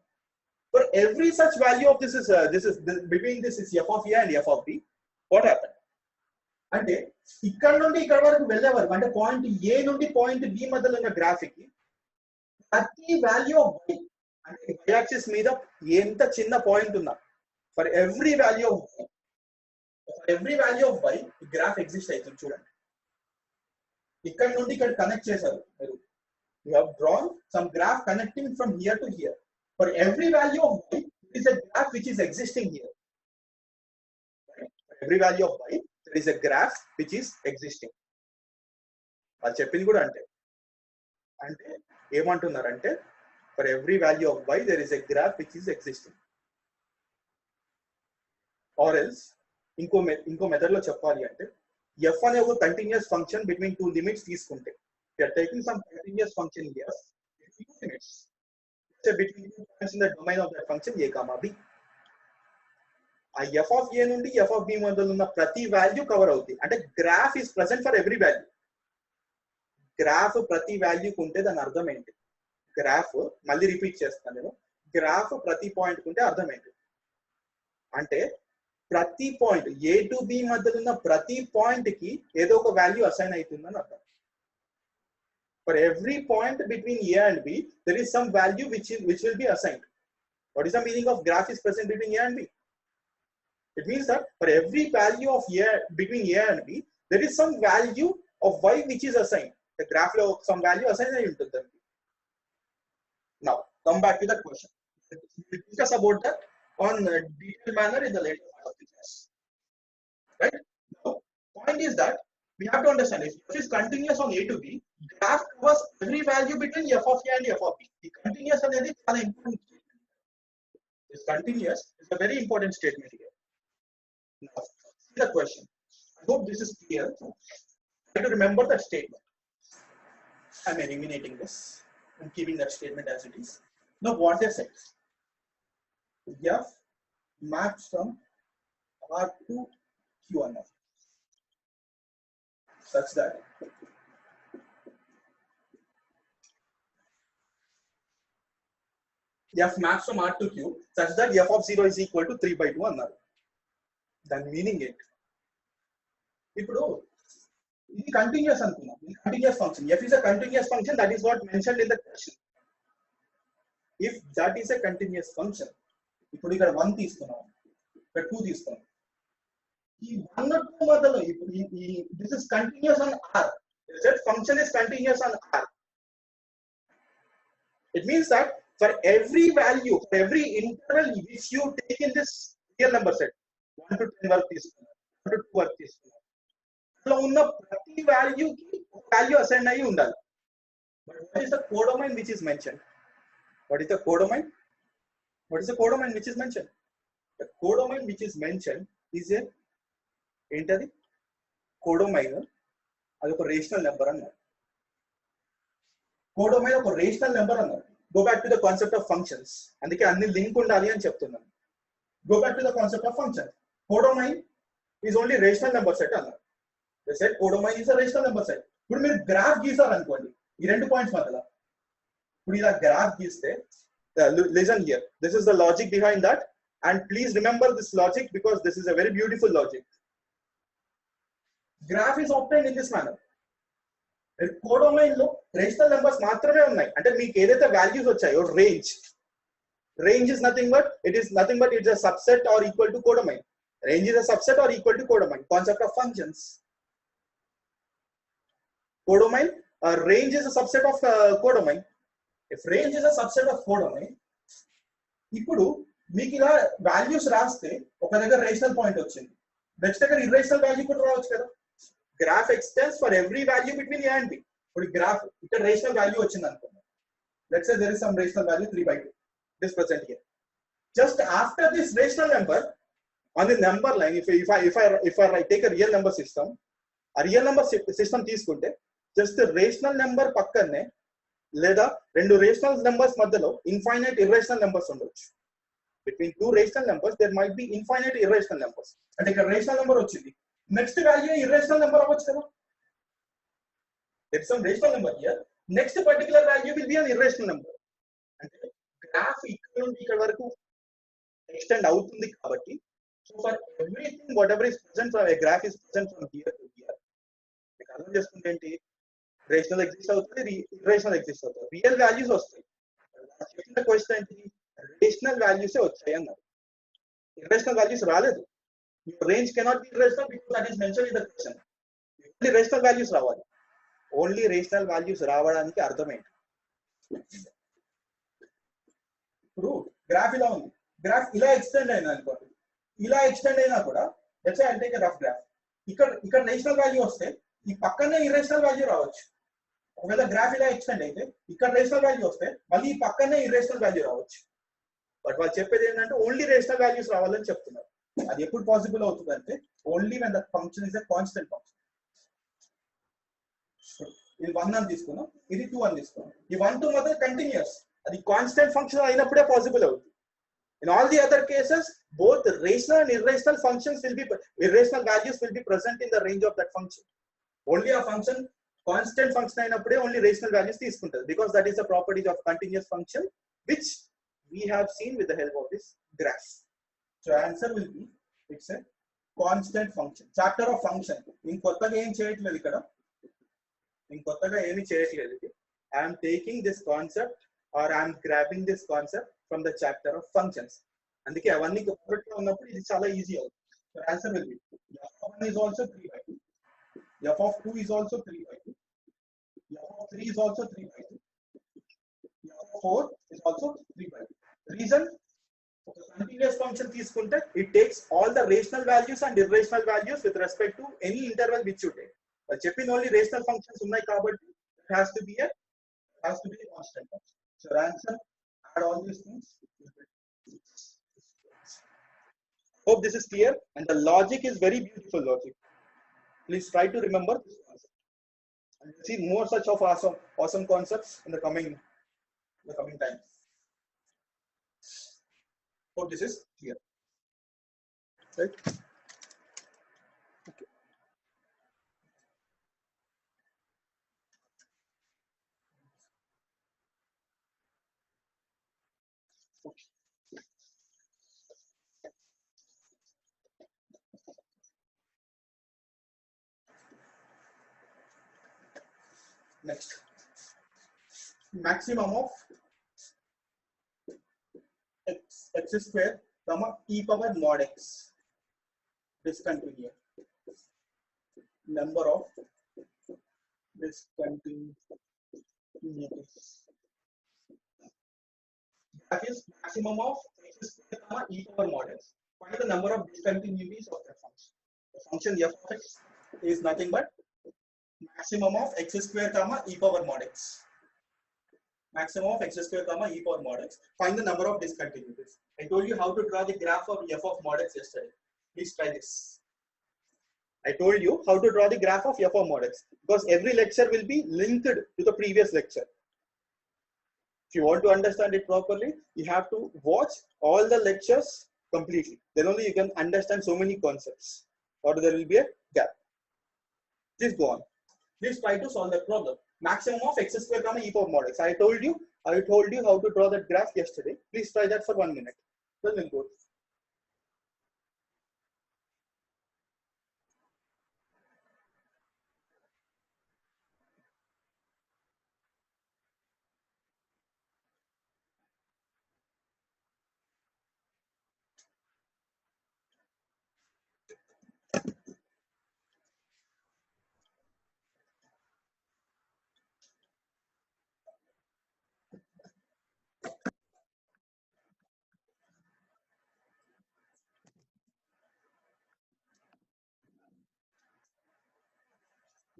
For every such value of this is between this is F of A and F of B, what happen అంటే ఇక్కడ నుండి ఇక్కడ వరకు వెళ్ళే వరకు, అంటే point ఏ నుండి point B మధ్యలో ఉన్న గ్రాఫ్ కి ప్రతి వాల్యూ ఆఫ్ బై, అంటే y యాక్సిస్ మీద ఎంత చిన్న పాయింట్ ఉన్నా, for every value of by ఈ గ్రాఫ్ ఎగ్జిస్ట్ అవుతుంది. చూడండి, ఇక్కడ నుండి ఇక్కడ కనెక్ట్ చేశారు మీరు. You have drawn some graph connecting from here to hear. For every value of by it is a graph which is existing here. Every value of by there is a graph which is existing. వాళ్ళు చెప్పింది కూడా అంటే ఏమంటున్నారంటే for every value of y there is a graph which is existing. Or else ఇంకో method లో చెప్పాలి అంటే f అనే ఒక continuous function between two limits తీసుకుంటే, we are taking some continuous function here between two limits, say between two points in the domain of that function a comma b. ఆ f of a నుండి f of b మధ్యలో ఉన్న ప్రతి value cover అవుతుంది. అంటే graph is present for every value. Graph ప్రతి వాల్యూకి ఉంటే దాని అర్థం ఏంటి? గ్రాఫ్ మళ్ళీ రిపీట్ చేస్తాను నేను, గ్రాఫ్ ప్రతి పాయింట్ ఉంటే అర్థం ఏంటి అంటే ప్రతి పాయింట్ ఏ టు బి మధ్యలో ఉన్న ప్రతి పాయింట్ కి ఏదో ఒక వాల్యూ అసైన్ అవుతుందని అర్థం. For every point between A and B, there is some value which will be assigned. What is the meaning of graph is present between A and B? It means that for every value of A between A and B, there is some value of Y which is assigned. The graph లో some value assigned అయి ఉంటుంది. Now come back to the question. We discuss about that on a detailed manner in the later part of the class. Right? Now, point is that we have to understand if f is continuous on A to B, graph covers every value between f of A and f of B. The continuous అనేది చాలా important statement. This continuous is a very important statement here. Now, see the question. I hope this is clear. Try to remember that statement. I am eliminating this and keeping that statement as it is. Now, what they said? F maps from R to Q1 of such that f maps from R to Q such that f of 0 is equal to 3 by 2 అన్నారు. దాని meaning ఏంటి? ఇప్పుడు ఇది continuous అనుకున్నాం. ఇది continuous function. f is a continuous function, that is what mentioned in the question. If that is a continuous function, ఇప్పుడు ఇక్కడ 1 తీసుకున్నాం, ఇక్కడ 2 తీసుకున్నాం. ఈ 1 2 మధ్యలో ఇప్పుడు this is continuous on R. That function is continuous on R. It means that for every value, for every interval which you take in this real number set, 1 to 10 వరకు తీసుకున్నాం, 1 to 2 వరకు తీసుకున్నాం, అందులో ఉన్న ప్రతి వాల్యూకి ఒక వాల్యూ అసైన్ అయ్యి ఉండాలి. But what is the codomain which is mentioned? What is the codomain? What is the codomain which is mentioned? The codomain which is mentioned is a ఏంటది? కోడోమైన్ అది ఒక రేషనల్ నెంబర్ అన్నారు. కోడోమైన్ ఒక rational number అన్నారు. Go back to the concept of functions. అందుకే అన్ని link ఉండాలి అని చెప్తున్నాను. Go back to the concept of function. Codomain is only rational number set అన్నారు. They said codomain is a rational number set. ఇప్పుడు మీరు graph గీసారు అనుకోండి ఈ రెండు పాయింట్స్ మధ్యలో. ఇప్పుడు ఇలా గ్రాఫ్ గీస్తే listen here, this is the logic behind that and please remember this logic because this is a very beautiful logic. Graph is obtained in this manner. కోడోమైన్ లో రేషనల్ నెంబర్స్ మాత్రమే ఉన్నాయి. అంటే మీకు ఏదైతే వాల్యూస్ వచ్చాయో range is nothing but it's a subset or equal to codomain. Range is a subset or equal to codomain. Concept of functions. Codomain range is a subset of codomain. If range is a subset of codomain, ఇప్పుడు మీకు ఇలా values రాస్తే ఒక దగ్గర rational point వచ్చింది, next దగ్గర irrational value కూడా రావచ్చు కదా. Graph extends for every value between A and B. ఇప్పుడు గ్రాఫ్ ఇక్కడ రేషనల్ వాల్యూ వచ్చింది అనుకోండి. Let's say there is some rational value 3/2. This present here. Just after this rational number on the number line, if I take a real number system, a real number system తీసుకుంటే just rational number పక్కనే లేదా రెండు rational numbers మధ్యలో infinite irrational numbers ఉండొచ్చు. Between two rational numbers there might be infinite irrational numbers. అంటే ఇక్కడ rational number వచ్చింది, next value irrational number అవ్వచ్చు కదా. There is some rational number here, next particular value will be an irrational number. అంటే graph ఇక్కడ నుండి ఇక్కడ వరకు ఎక్స్టెండ్ అవుతుంది కాబట్టి, so for everything whatever is present from A graph is present from here to hear. మీకు అర్థం చేసుకుంటే ఏంటి, రేషనల్ ఎగ్జిస్ట్ అవుతుంది, ఇర్రేషనల్ ఎగ్జిస్ట్ అవుతుంది, రియల్ వాల్యూస్ వస్తాయి. చెప్పిన క్వశ్చన్ ఏంటి, రేషనల్ వాల్యూసే వచ్చాయి అన్నారు, ఇర్రేషనల్ వాల్యూస్ రాలేదు. Range cannot be irrational because that is mention in the question. Only rational values రావాలి. ఓన్లీ రేషనల్ వాల్యూస్ రావడానికి అర్థం ఏంటి, ఇప్పుడు గ్రాఫ్ ఇలా ఉంది, గ్రాఫ్ ఇలా ఎక్స్టెండ్ అయినా అనుకోండి, ఇలా ఎక్స్టెండ్ అయినా కూడా let's say I take a rough graph. ఇక్కడ రేషనల్ వాల్యూ వస్తే ఈ పక్కనే ఇర్రేషనల్ వాల్యూ రావచ్చు. ఒకవేళ గ్రాఫ్ ఇలా ఎక్స్టెండ్ అయితే ఇక్కడ రేషనల్ వాల్యూ వస్తే మళ్ళీ ఈ పక్కనే ఇర్రేషనల్ వాల్యూ రావచ్చు. బట్ వాళ్ళు చెప్పేది ఏంటంటే ఓన్లీ రేషనల్ వాల్యూస్ రావాలని చెప్తున్నారు. అది ఎప్పుడు పాసిబుల్ అవుతుంది అంటే only when the function is a constant function. ఇది 1 అని తీసుకున్నాం, ఇది 2 అని తీసుకున్నాం. ఈ 1 2 మధ్య కంటిన్యూస్, అది కాన్స్టెంట్ ఫంక్షన్ అయినప్పుడే పాసిబుల్ అవుతుంది. In all the other cases, both rational and irrational functions will be, irrational values will be present in the range of that function. Only a function Constant function అయినప్పుడే only rational values తీసుకుంటది, because that is the property of continuous function which we have seen with the help of this graph. So answer will be, it's a constant function. Chapter of function in కొత్తగా ఏం చేయట్లేదు ఇక్కడ, ఇంకొత్తగా ఏమీ చేయట్లేదు. I am taking this concept or I am grabbing this concept from the chapter of functions. అందుకే అవన్నీ కొత్తగా ఉన్నప్పుడు ఇది చాలా ఈజీ అవుతుంది. So answer will be f1 is also 3/2, f of 2 is also 3/2, f of 3 is also 3/2, f of 4 is also 3/2. Reason, continuous function తీసుకుంటే it takes all the rational values and irrational values with respect to any interval which you take. చెప్పిన only rational functions ఉన్నాయి కాబట్టి it has to be a constant function. So answer, add all these things. Hope this is clear, and the logic is very beautiful logic. Please try to remember this concept and see more such of awesome concepts in the coming time. Hope this is clear, right? Okay. Next, maximum of x square comma e power mod x discontinuous. Number of discontinuities. That is maximum of x square comma e power mod x. Find the number of discontinuities of that function. The function f of x is nothing but maximum of x square comma e power mod x. Maximum of x square comma e power mod x. Find the number of discontinuities. I told you how to draw the graph of f of mod x yesterday. Please try this. I told you how to draw the graph of f of mod x, because every lecture will be linked to the previous lecture. If you want to understand it properly, you have to watch all the lectures completely. Then only you can understand so many concepts, or there will be a gap. Please go on. Please try to solve that problem. Maximum of x square comma e power mod x. I told you how to draw that graph yesterday. Please try that for 1 minute. Then we'll go.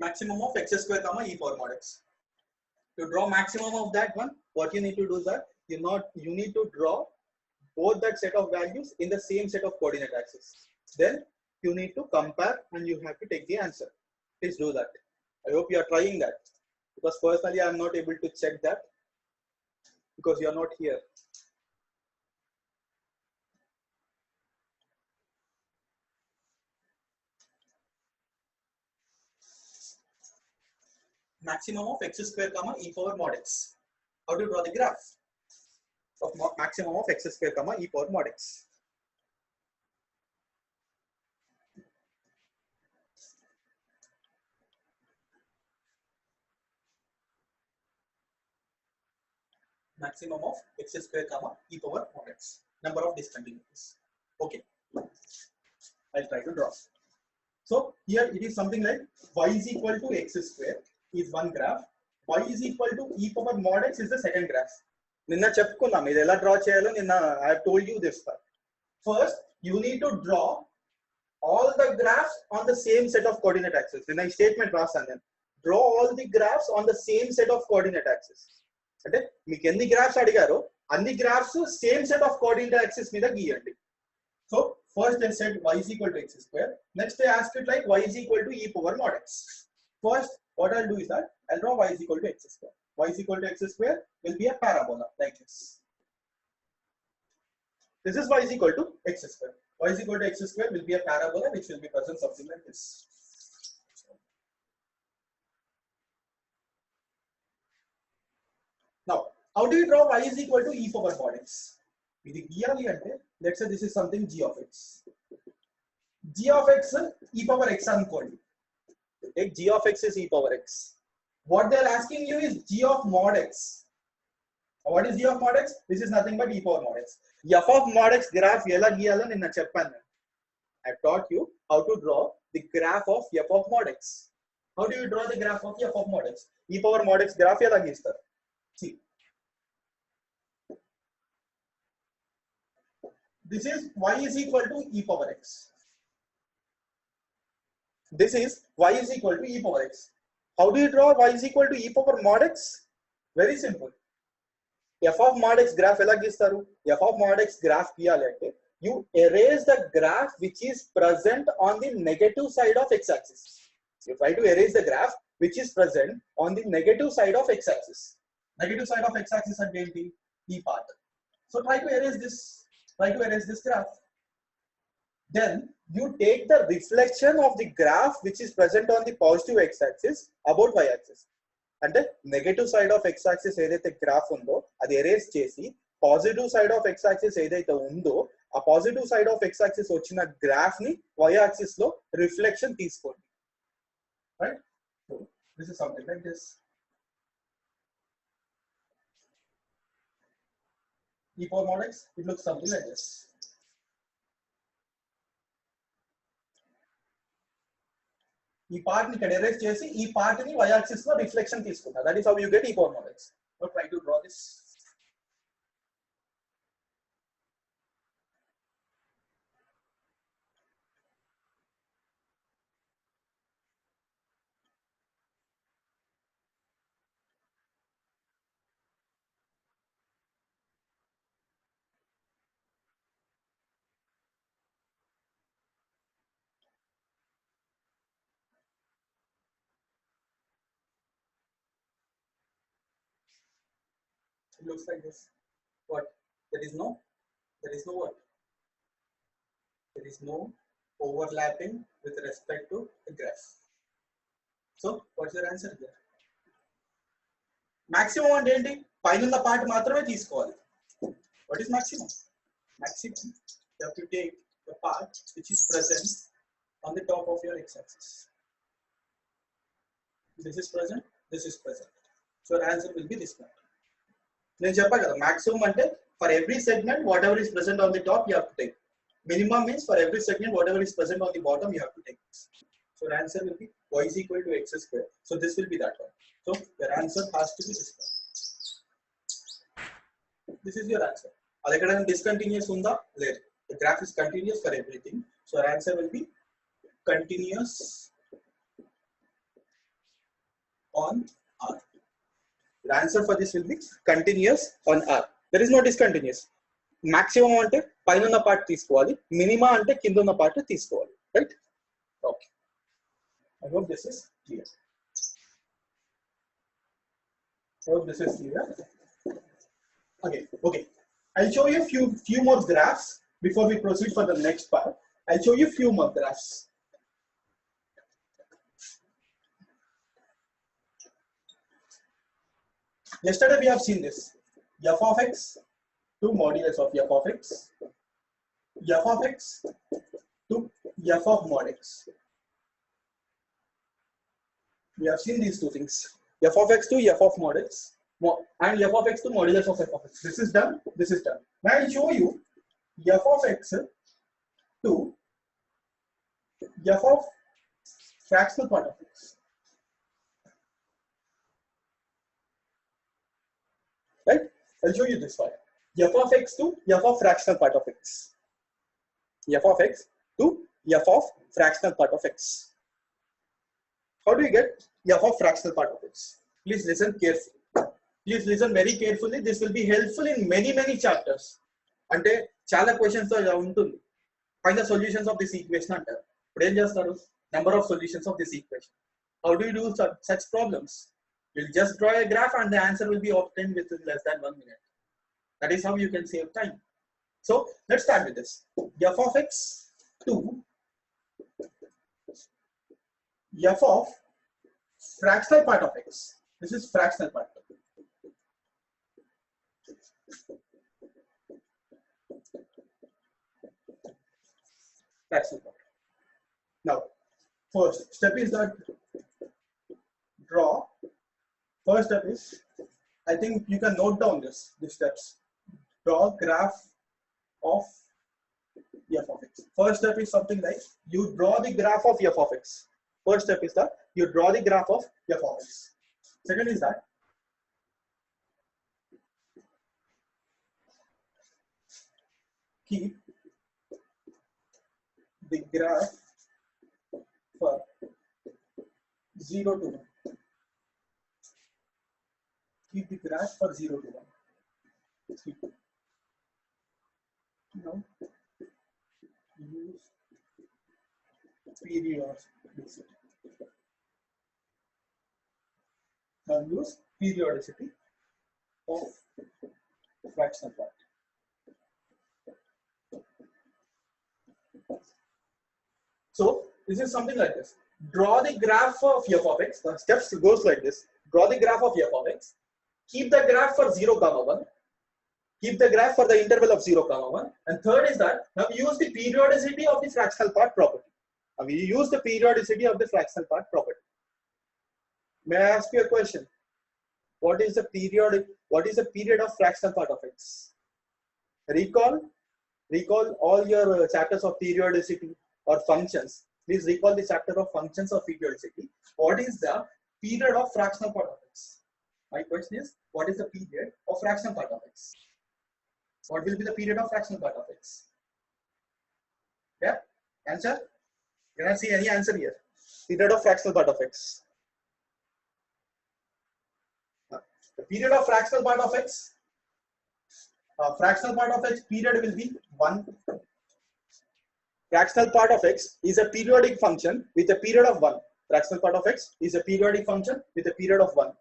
Maximum of x square comma e power mod x. To draw maximum of that one, what you need to do is that you need to draw both that set of values in the same set of coordinate axes. Then you need to compare and you have to take the answer. Please do that. I hope you are trying that, because personally I am not able to check that because you are not here. Maximum of x square comma e power mod x. How to draw the graph of maximum of x square comma e power mod x? Maximum of x square comma e power mod x. Number of discontinuities. Okay, I'll try to draw. So here it is something like y is equal to x square is one graph, y is equal to e power mod x is the second graph. Ninna cheppukunnam idu ela draw cheyalo, ninna I have told you this part. First you need to draw all the graphs on the same set of coordinate axes. Ninna ee statement rasanu, draw all the graphs on the same set of coordinate axes. అంటే మీకు ఎన్ని graphs అడిగారో అన్ని graphs same set of coordinate axis మీద గీయండి. So first I said y is equal to x square. Next I asked it like y is equal to e power mod x. First what I'll do is that I'll draw y is equal to x square. Y is equal to x square will be a parabola like this. This is y is equal to x square. Y is equal to x square will be a parabola which will be present something like this. Now, how do you draw y is equal to e power mod x? Let's say this is something g of x. G of x e power x unquoted. Take g of x is e power x. What they're asking you is g of mod x. What is g of mod x? This is nothing but e power mod x. F of mod x graph ela giyala ninna cheppanu. I taught you how to draw the graph of f of mod x. How do you draw the graph of f of mod x? E power mod x graph ela gistaru. See, this is y is equal to e power x. This is y is equal to e power x. How do you draw y is equal to e power mod x? Very simple. F of mod x graph ela gistaru. F of mod x graph giyalante you erase the graph which is present on the negative side of x axis. You try to erase the graph which is present on the negative side of x axis. Negative side of x axis and e part. So try to erase this. Try to erase this graph. Then you take the reflection of the graph which is present on the positive x axis about y axis. And the negative side of x axis ఏదైతే graph ఉందో అది erase చేసి positive side of x axis ఏదైతే ఉందో ఆ positive side of x axis వచ్చిన graph ని y axis లో రిఫ్లెక్షన్ తీసుకోండి. Right? So this is something like this. E power mod x, it looks something like this. ఈ part ని ఇక్కడ ఎరేజ్ చేసి ఈ పార్ట్ ని y axis లో రిఫ్లెక్షన్ తీసుకుంటా. That is how you get e power mod x. So try to draw this. It looks like this. What? There is no what? There is no overlapping with respect to the graph. So what's your answer here? Maximum అంటే ఏంటి? పైన ఉన్న part మాత్రమే తీసుకోవాలి. What is maximum? Maximum, you have to take the part which is present on the top of your x-axis. This is present, this is present. So your answer will be this part. నేను చెప్పా కదా maximum అంటే for every segment whatever is present on the top you have to take. Minimum means for every segment whatever is present on the bottom you have to take. So your answer will be y is equal to x square. So this will be that one. So your answer has to be this one. This is your answer. అది ఎక్కడైనా discontinuous ఉందా? లేదు. The graph is continuous for everything. So our answer will be continuous on R. The answer for this will be continuous on R. There is no discontinuous. Maximum అంటే పైన ఉన్న part తీసుకోవాలి, minima అంటే కింద ఉన్న part తీసుకోవాలి. Right? Okay. I hope this is clear. Okay. I'll show you few more graphs before we proceed for the next part. I'll show you few more graphs. Yesterday we have seen this. F of x to modulus of f of x. F of x to f of mod x. We have seen these two things. F of x to f of mod x and f of x to modulus of f of x. This is done. This is done. Now I'll show you f of x to f of fractional part of x. Right? I'll show you this one. F of x to f of fractional part of x. F of x to f of fractional part of x. How do you get f of fractional part of x? Please listen carefully. Please listen very carefully. This will be helpful in many chapters. అంటే చాలా questions తో ఇలా ఉంటుంది. Find the solutions of this equation అంటారు. ఇప్పుడు ఏం చేస్తారు? Number of solutions of this equation. How do you do such problems? You'll just draw a graph and the answer will be obtained within less than 1 minute. That is how you can save time. So let's start with this. F of x to f of fractional part of x. This is fractional part. fractional part. Now, first step is that draw. First step is, I think you can note down these steps. Draw graph of f of x. First step is something like you draw the graph of f of x. First step is that you draw the graph of f of x. Second is that keep the graph for 0 to 1. Keep the graph for 0 to 1. Keep. Now use periodicity. Now use periodicity of fractional part. So this is something like this. Draw the graph of f of x. The steps goes like this. Draw the graph of f of x. Keep the graph for 0, 1. Keep the graph for the interval of 0, 1. And third is that now use the periodicity of the fractional part property. Now we use the periodicity of the fractional part property. May I ask you a question? What is the period of fractional part of x? Recall all your chapters of periodicity or functions. Please recall the chapter of functions of periodicity. What is the period of fractional part of x? My question is, what is the period of fractional part of x? What will be the period of fractional part of x? Yeah, answer? Can I see any answer here? Period of fractional part of x. The period of fractional part of x. Fractional part of x period will be 1. Fractional part of x is a periodic function with a period of 1. Fractional part of x is a periodic function with a period of 1.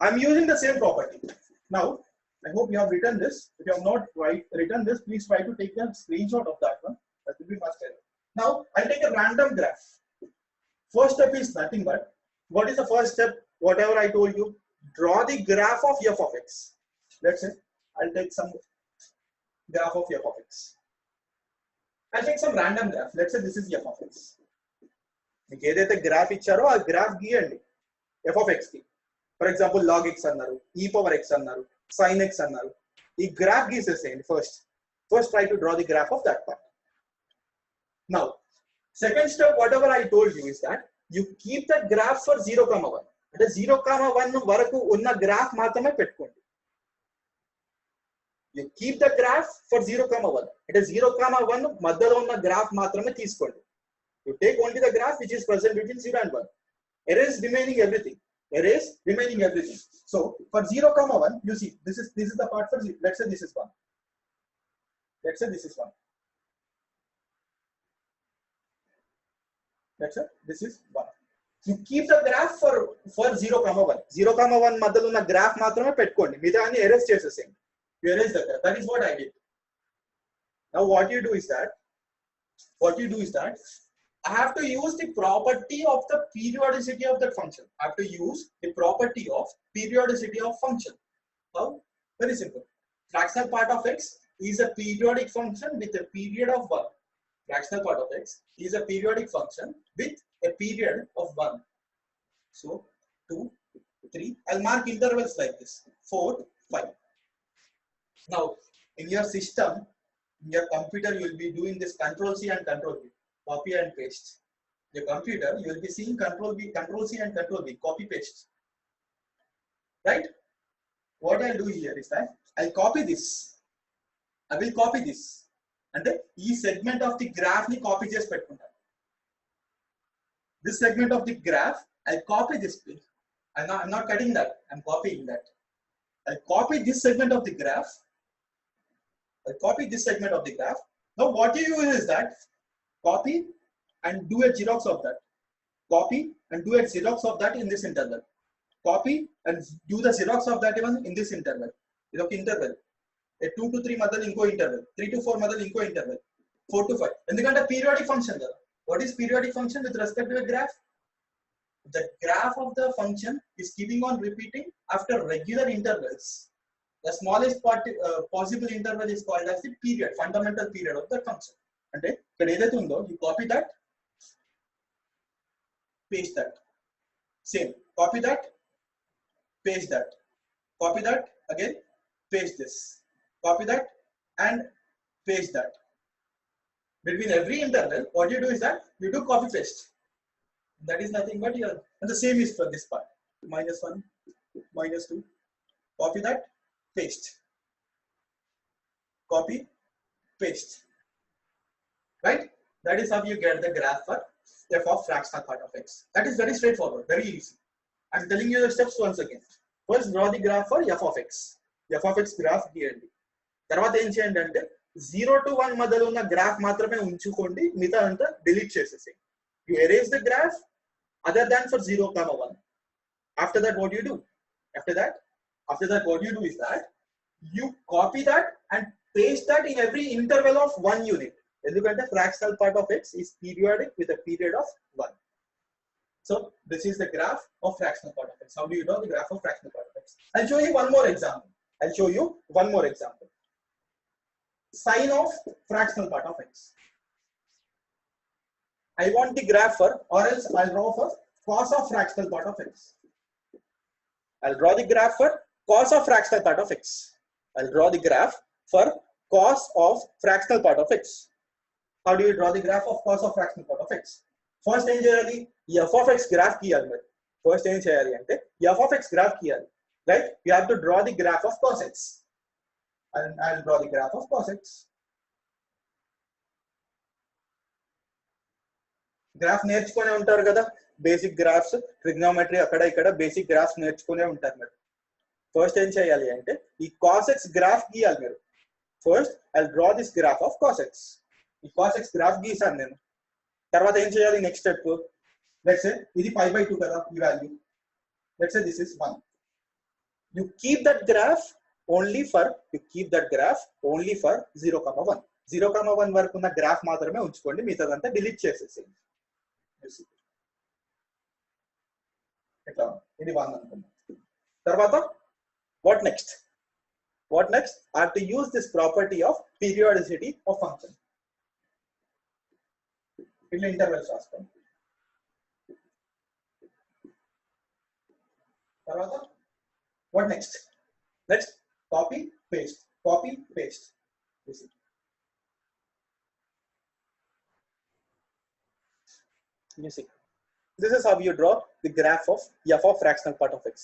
I'm using the same property. Now, I hope you have written this. If you have not written this, please try to take a screenshot of that one. That will be much better. Now, I'll take a random graph. First step is nothing but, what is the first step? Whatever I told you, draw the graph of f of x. Let's say, I'll take some graph of f of x. I'll take some random graph. Let's say this is f of x. మీకు ఏదైతే graph ఇచ్చారో ఆ graph గీయండి f of x కి. For example log x అన్నారు, e power x అన్నారు, sin x అన్నారు. ఈ graph గీసేసేయండి first. First try to draw the graph of that part. Now, second step, whatever I told you is that you keep the graph for 0, 1. అంటే 0, 1 వరకు ఉన్న graph మాత్రమే పెట్టుకోండి. You keep the graph for 0, 1. అంటే 0, 1 మధ్యలో ఉన్న graph మాత్రమే తీసుకోండి. You take only the graph which is present between 0 and 1. Erase remaining everything. Erase remaining everything. So for 0, 1, you see this is the part for 0. Let's say this is 1. Let's say this is 1. Let's say this is 1. You keep the graph for 0, 1. 0, 1 మధ్యలో ఉన్న graph మాత్రమే పెట్టుకోండి. మిగతా అన్ని erase చేసేసేయండి. You erase the graph. That is what I did. Now what you do is that I have to use the property of the periodicity of that function. I have to use the property of periodicity of function. How? Very simple. Fractional part of x is a periodic function with a period of 1. Fractional part of x is a periodic function with a period of 1. So 2, 3. I'll mark intervals like this. 4, 5. Now, in your system, in your computer, you will be doing this Control C and Control V. Copy and paste. Your computer, you will be seeing Control C and Control V, copy paste. Right? What I'll do here is that I'll copy this. I will copy this. And then each segment of the graph ni copy just pettukunta. This segment of the graph, I'll copy this. I'm not cutting that. I'm copying that. I'll copy this segment of the graph. I'll copy this segment of the graph. Now what you use is that copy and do a Xerox of that. Copy and do a Xerox of that in this interval. Copy and do the Xerox of that even in this interval. This interval. A 2 to 3 madal inko interval. 3 to 4 madal inko interval. 4 to 5. ఎందుకంటే periodic function. What is periodic function with respect to a graph? The graph of the function is keeping on repeating after regular intervals. The smallest possible interval is called as the period, fundamental period of the function. అంటే ఇక్కడ ఏదైతే ఉందో you copy that, paste that, same, copy that, paste that, copy that, again paste this, copy that and paste that. Between every interval what you do is that you do copy paste. That is nothing but here, and the same is for this part, -1, -2, copy that, paste, copy, paste, right? That is how you get the graph for f of fractional part of x. That is very straightforward, very easy. I'm telling you the steps once again. First draw the graph for f of x. f of x graph గీయండి. తర్వాత ఏం చేయండి అంటే 0 to 1 మధ్యలో ఉన్న graph మాత్రమే ఉంచుకోండి, మిగతా అంతా డిలీట్ చేసేసేయండి. You erase the graph other than for 0, 1. After that what do you do? After that what you do is that you copy that and paste that in every interval of 1 unit. ఎందుకంటే fractional part of x is periodic with a period of 1. So this is the graph of fractional part of x. How do you draw the graph of fractional part of x? I'll show you one more example. Sine of fractional part of x. I want the graph for, or else I'll draw for cos of fractional part of x. I'll draw the graph for cos of fractional part of x. I'll draw the graph for cos of fractional part of x. How do you draw the graph of cos of fractional part of x? First ఏం చేయాలి, f of x graph గీయాలి. మరి first ఏం చేయాలి అంటే f of x graph గీయాలి, right? You have to draw the graph of cos x. And I'll draw the graph of cos x. Graph నేర్చుకునే ఉంటారు కదా, బేసిక్ గ్రాఫ్స్, ట్రిగ్నోమెట్రీ అక్కడ ఇక్కడ బేసిక్ గ్రాఫ్స్ నేర్చుకునే ఉంటారు మీరు. ఫస్ట్ ఏం చేయాలి అంటే ఈ cos x గ్రాఫ్ గీయాలి మీరు. First I'll draw this graph of cos x. ఈ cos x గ్రాఫ్ గీసాను నేను. తర్వాత ఏం చేయాలి, నెక్స్ట్ స్టెప్, లెట్స్ సే ఇది π/2 కదా ఈ value, let's say this is 1. You keep that graph only for 0, 1. 0, 1 వరకు ఉన్న గ్రాఫ్ మాత్రమే ఉంచుకోండి, మిగతాదంతా డిలీట్ చేసేసేయండి. ఇట్లా ఇది 1 అనుకుందాం. తర్వాత what next? I have to use this property of periodicity of function. ఇట్లా ఇంటర్వెల్స్ రాసుకోండి. తర్వాత what next? Copy paste. You see, this is how you draw the graph of f of fractional part of x.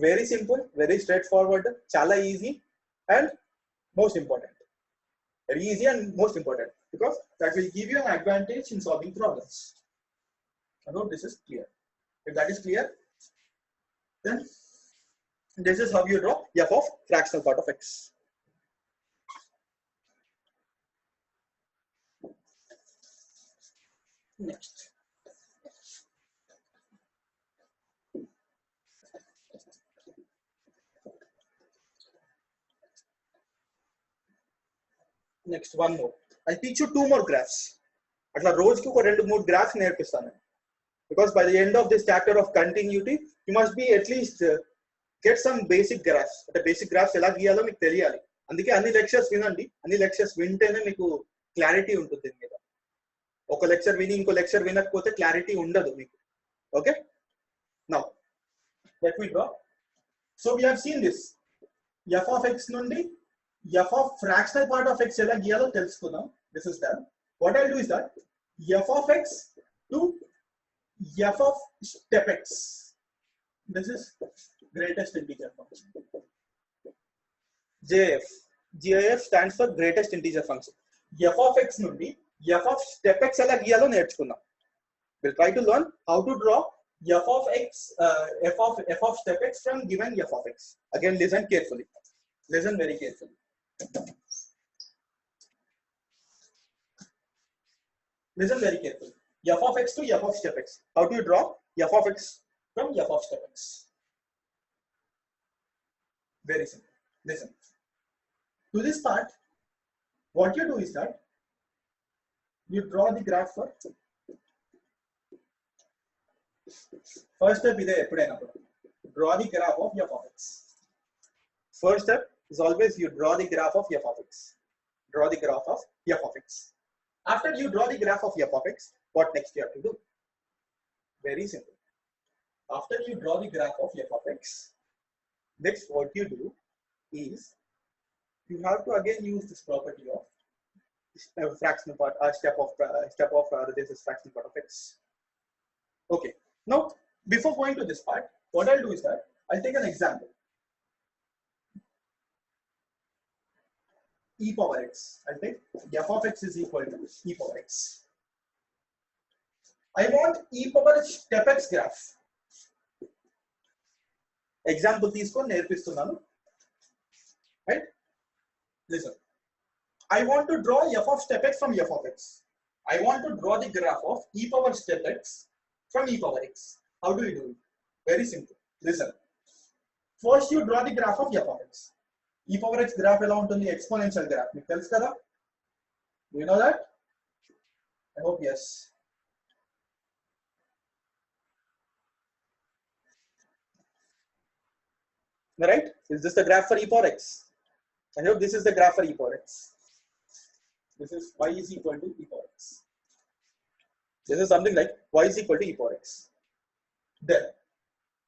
Very simple, very straightforward, chala easy and most important. Very easy and most important because that will give you an advantage in solving problems. I hope this is clear. If that is clear, then this is how you draw f of fractional part of x. Next. Next, one more. I'll teach you 2 more graphs. అట్లా రోజుకి ఒక 2-3 graphs నేర్పిస్తాను. Because by the end of this chapter of continuity, you must be at least get some basic graphs. అంటే basic graphs ఎలా గీయాలో మీకు తెలియాలి. అందుకే అన్ని లెక్చర్స్ వినండి. అన్ని లెక్చర్స్ వింటేనే మీకు క్లారిటీ ఉంటుంది దీని మీద. ఒక లెక్చర్ విని ఇంకో లెక్చర్ వినకపోతే క్లారిటీ ఉండదు మీకు. Okay, now let me draw. So we have seen this f of x నుండి f of fractional part of x ఎలా గీయాలో తెలుసుకుందాం. This is done. What I'll do is that f of x to f of step x. This is greatest integer function. GIF stands for greatest integer function. f of x నుండి f of step x ఎలా గీయాలో నేర్చుకుందాం. We'll try to learn how to draw f of x, f of step x from given f of x. Again, listen carefully. Listen very carefully. Listen very carefully. F of x to f of step x. How do you draw f of x from f of step x? Very simple. Listen. To this part, what you do is that you draw the graph for first step. Draw the graph of f of x. First step is always you draw the graph of f of x. Draw the graph of f of x. After you draw the graph of f of x, what next you have to do? Very simple. After you draw the graph of f of x, next what you do is you have to again use this property of fractional part, step of this is fractional part of x. Okay. Now, before going to this part, what I'll do is that I'll take an example. E power x. I'll take f of x is equal to e power x. I want e power step x graph. Example తీసుకొని నేర్పిస్తున్నాను. Right? Listen. I want to draw f of step x from f of x. I want to draw the graph of e power step x from e power x. How do you do it? Very simple. Listen. First you draw the graph of f of x. E power x graph ఎలా ఉంటుంది? Exponential graph. మీకు తెలుసు కదా? Do you know that? I hope yes. Right? Is this the graph for e power x? I hope this is the graph for e power x. This is y is equal to e power x. This is something like y is equal to e power x. Then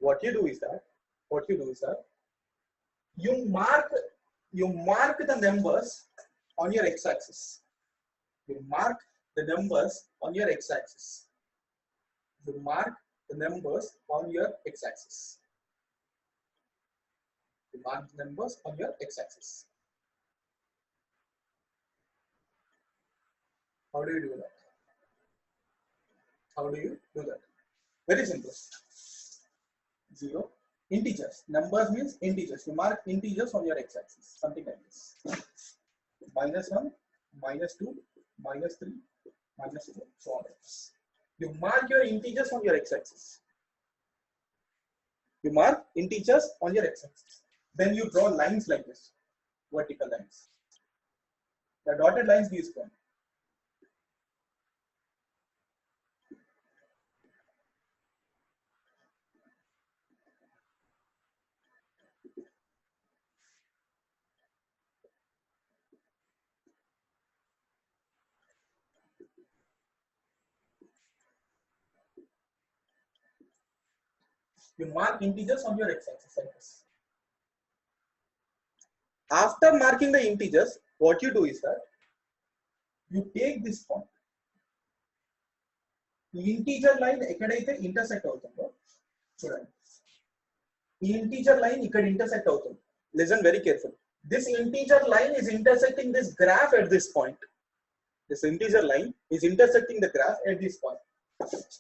what you do is that you mark the numbers on your x-axis. You mark the numbers on your x-axis. You mark the numbers on your x-axis. You mark the numbers on your x-axis. How do you do that? How do you do that? Very simple. 0. Integers. Numbers means integers. You mark integers on your x-axis. Something like this. -1, -2, -3, -4, so on. You mark your integers on your x-axis. You mark integers on your x-axis. Then you draw lines like this. Vertical lines. The dotted lines these one. You mark integers on your x-axis like this. After marking the integers, what you do is that you take this point. The integer line ekkadaithe intersect avutundo chudandi. The integer line ikkada intersect avutundi. Listen very carefully. This integer line is intersecting this graph at this point. This integer line is intersecting the graph at this point.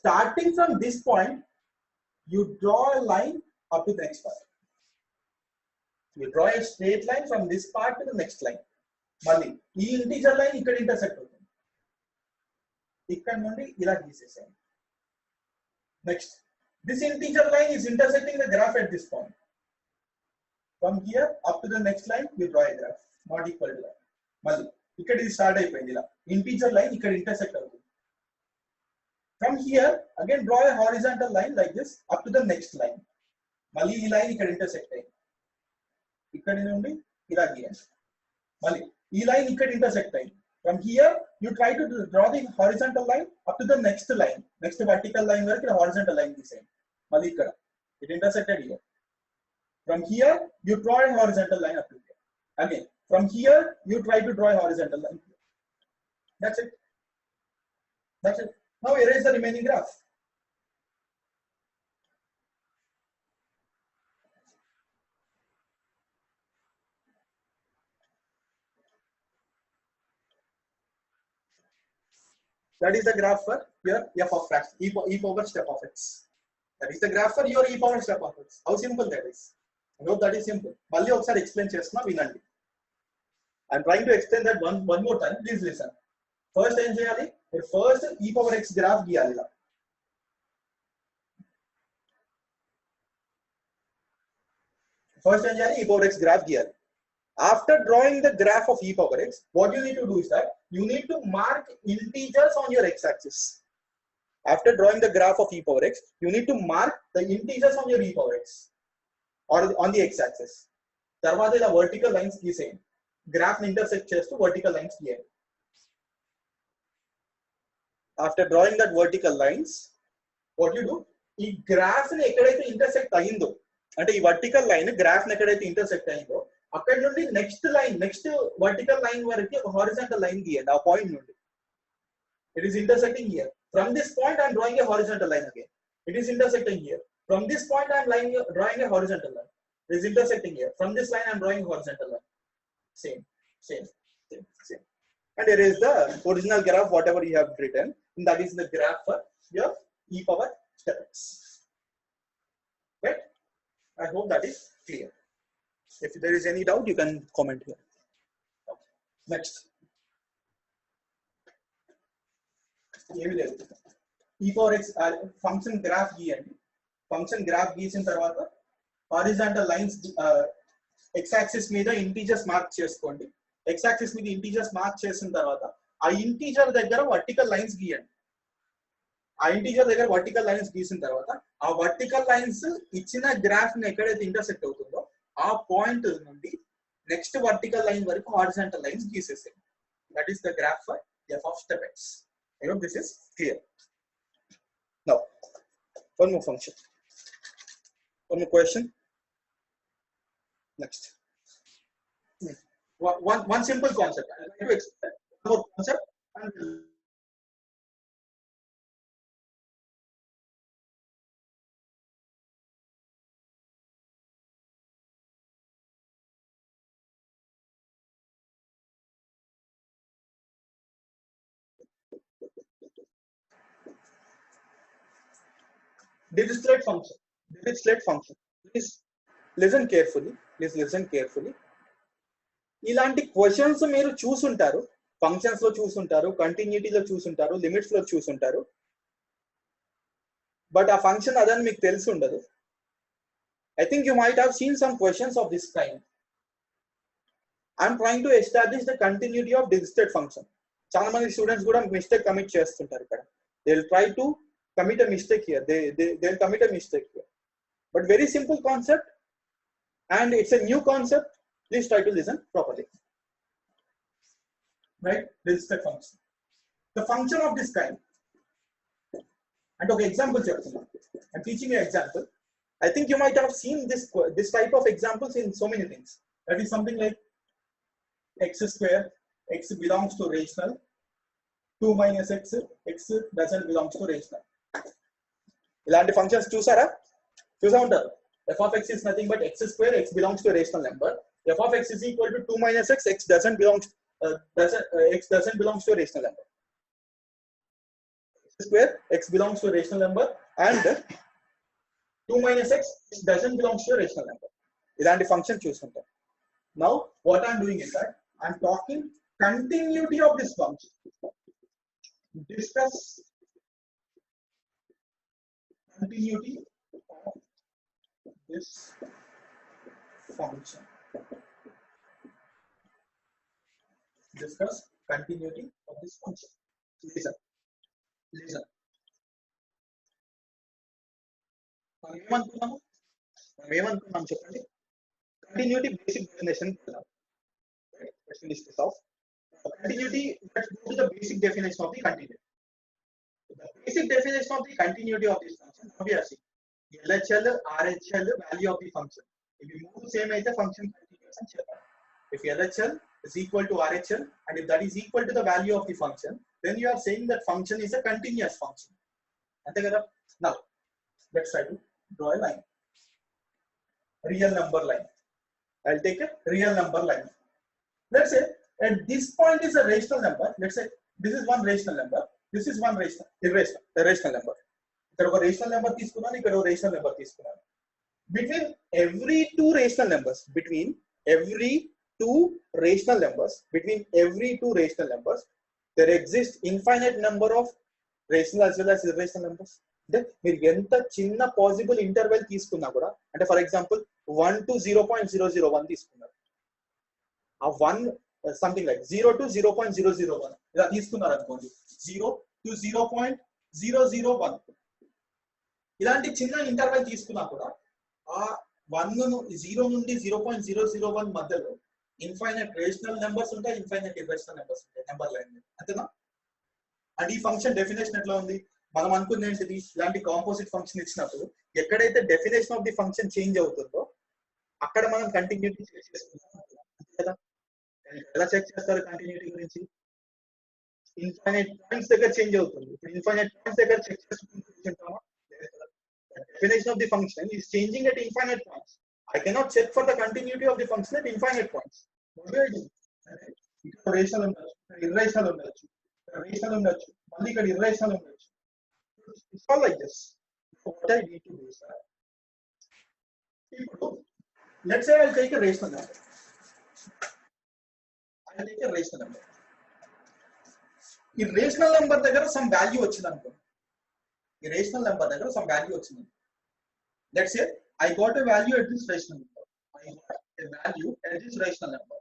Starting from this point, you draw a line up to the next part. You draw a straight line from this part to the next line. Malli ee integer line ikkada intersect avutundi. Ikkada nundi ila geesesayandi. Next, this integer line is intersecting the graph at this point. From here up to the next line, you draw a graph not equal to that. Malli ikkada ఇది start అయిపోయింది ఇలా. Integer line ikkada intersect avutundi. From here, again draw a horizontal line like this up to the next line. Malli ee line ikkada intersect అయ్యింది. ikkadi nundi ila giyandi. Malli ee line ikkada intersect అయ్యింది. From here, you try to draw the horizontal line up to the next line. Next vertical line వరకు the horizontal line తీసేయండి. Malli ikkada it intersected here. From here, you draw a horizontal line up to here. Again, from here, you try to draw a horizontal line here. That's it. That's it. Now erase the remaining graph. That is the graph for your f of fraction, e power step of x. That is the graph for your e power step of x. How simple that is. I hope that is simple. Malli okasari explain chestunna vinandi. I am trying to explain that one more time. Please listen. First em cheyali? First e power x graph giyali ila. First em cheyali? E power x graph giyali. After drawing the graph of e power x, what you need to do is that you need to mark integers on your x-axis. After drawing the graph of e power x, you need to mark the integers on your e power x or on the x-axis. Tarvata ila vertical lines గీసేయండి. Graph ని intersect చేస్తూ vertical lines గీయండి. after drawing that vertical lines, what you do, ఈ graph ని ఎక్కడైతే intersect అయ్యిందో, అంటే ఈ vertical line graph ని ఎక్కడైతే ఇంటర్సెక్ట్ అయ్యిందో అక్కడ నుండి నెక్స్ట్ వర్టికల్ లైన్ వరకు ఒక హారిజాంటల్ లైన్ గీయండి. ఆ పాయింట్ నుండి it is intersecting here. From this point I am drawing a horizontal line again. It is intersecting here. From this point I am drawing a horizontal line. It is intersecting here. From this line I am drawing a horizontal line. Same. And here is the original graph, whatever you have written. And that is the graph for your e power step x. Right? I hope that is clear. If there is any doubt, you can comment here. Next. E power x function graph గీయండి. Function graph గీసిన తర్వాత horizontal lines x axis మీద integers mark చేసుకోండి. x axis మీద integers mark చేసిన తర్వాత ఆ integer దగ్గర వర్టికల్ లైన్స్ గీయండి. ఆ ఇంటీజర్ దగ్గర వర్టికల్ లైన్స్ గీసిన తర్వాత ఆ వర్టికల్ లైన్స్ ఇచ్చిన గ్రాఫ్ ని ఎక్కడైతే ఇంటర్సెక్ట్ అవుతుందో ఆ పాయింట్ నుండి నెక్స్ట్ వర్టికల్ లైన్ వరకు హారిజాంటల్ లైన్స్ గీసేసేయండి. That is the graph for f of step x. I hope this is clear. Now, one more function. One more question. Next. One simple concept. I will try to explain one more concept and Dirichlet function. Please listen carefully. ఇలాంటి questions మీరు చూసుంటారు, functions లో చూసుంటారు, కంటిన్యూటీలో చూసుంటారు, limits లో చూసుంటారు. But ఆ function అదని మీకు తెలిసి ఉండదు. I think you might have seen some questions of this kind. I am trying to establish the continuity of Dirichlet function. చాలా మంది స్టూడెంట్స్ కూడా మిస్టేక్ కమిట్ చేస్తుంటారు ఇక్కడ. They will try to commit a mistake here. They'll commit a mistake here. But very simple concept, and it's a new concept. Please try to listen properly. Right? Dirichlet function. The function of this kind. And okay, example. I'm teaching you an example. I think you might have seen this type of examples in so many things. That is something like x square. X belongs to rational. 2 minus x doesn't belong to rational. ఇలాంటి functions చూసా ఉంటారు. f of x is nothing but x square, x belongs to a rational number. f of x is equal to 2 minus x, x doesn't belong to a rational number. X square, x belongs to a rational number, and 2 minus x doesn't belong to a rational number. ఇలాంటి function చూస్తుంటాం. Now what I'm doing is that I'm talking continuity of this function. Discuss continuity of this function. Discuss continuity of this function. Listen. మనం ఏమనుకున్నాం చెప్పండి. Continuity basic definition of continuity. Let's go to the basic definition of the continuity. The basic definition of the continuity of this function, we are seeing LHL, RHL, value of the function. If you move same as the function continuous and check. If LHL is equal to RHL and if that is equal to the value of the function, then you are saying that function is a continuous function. Now, let's try to draw a line. Real number line. I'll take a real number line. Let's say at this point is a rational number. Let's say this is one rational number. This is one irrational number. ఇక్కడ ఒక rational number తీసుకున్నాను, ఇక్కడ ఒక rational number తీసుకున్నాను. Between every two rational numbers, there exists infinite number of rational as well as irrational numbers. అంటే మీరు ఎంత చిన్న పాసిబుల్ ఇంటర్వెల్ తీసుకున్నా కూడా, అంటే ఫర్ ఎగ్జాంపుల్ 1 to 0.001 తీసుకున్నారు, ఆ 1 సంథింగ్ లైక్ 0 to 0.001 ఇలా తీసుకున్నారు అనుకోండి, 0 to 0.001 ఇలాంటి చిన్న ఇంటర్వెల్ తీసుకున్నా కూడా ఆ 0 నుండి 0.001 మధ్యలో ఇన్ఫైనైట్ రేషనల్ నెంబర్స్ ఉంటాయి, ఇన్ఫైనైట్ ఇర్రేషనల్ నెంబర్స్ ఉంటాయి నెంబర్ లైన్. అంతేనా? అండ్ ఈ ఫంక్షన్ డెఫినేషన్ ఎట్లా ఉంది? మనం అనుకుంది ఏంటిది? ఇలాంటి కాంపోజిట్ ఫంక్షన్ ఇచ్చినప్పుడు ఎక్కడైతే definition of the function change అవుతుందో అక్కడ మనం కంటిన్యూటీ చెక్ చేసుకుంటాం కదా. ఎలా చెక్ చేస్తారు కంటిన్యూటీ గురించి? ఇన్ఫైనైట్ పాయింట్స్ దగ్గర చేంజ్ అవుతుంది. ఇప్పుడు ఇన్ఫైనైట్ పాయింట్స్ దగ్గర check చేసుకుంటామా? Definition of the function is changing at infinite points. I cannot check for the continuity of the function at infinite points. What do I do? ఇక్కడ rational ఉండొచ్చు, irrational ఉండొచ్చు, rational ఉండొచ్చు, మళ్ళీ ఇక్కడ irrational ఉండొచ్చు. It's all like this. So what I need to do is that ఇప్పుడు let's say I'll take a rational number. I'll take a rational number. ఈ rational number దగ్గర సమ్ వాల్యూ వచ్చింది అనుకో. ఈ రేషనల్ నెంబర్ దగ్గర some value వచ్చింది. Let's say I got a value at this rational number. I got a value at this rational number.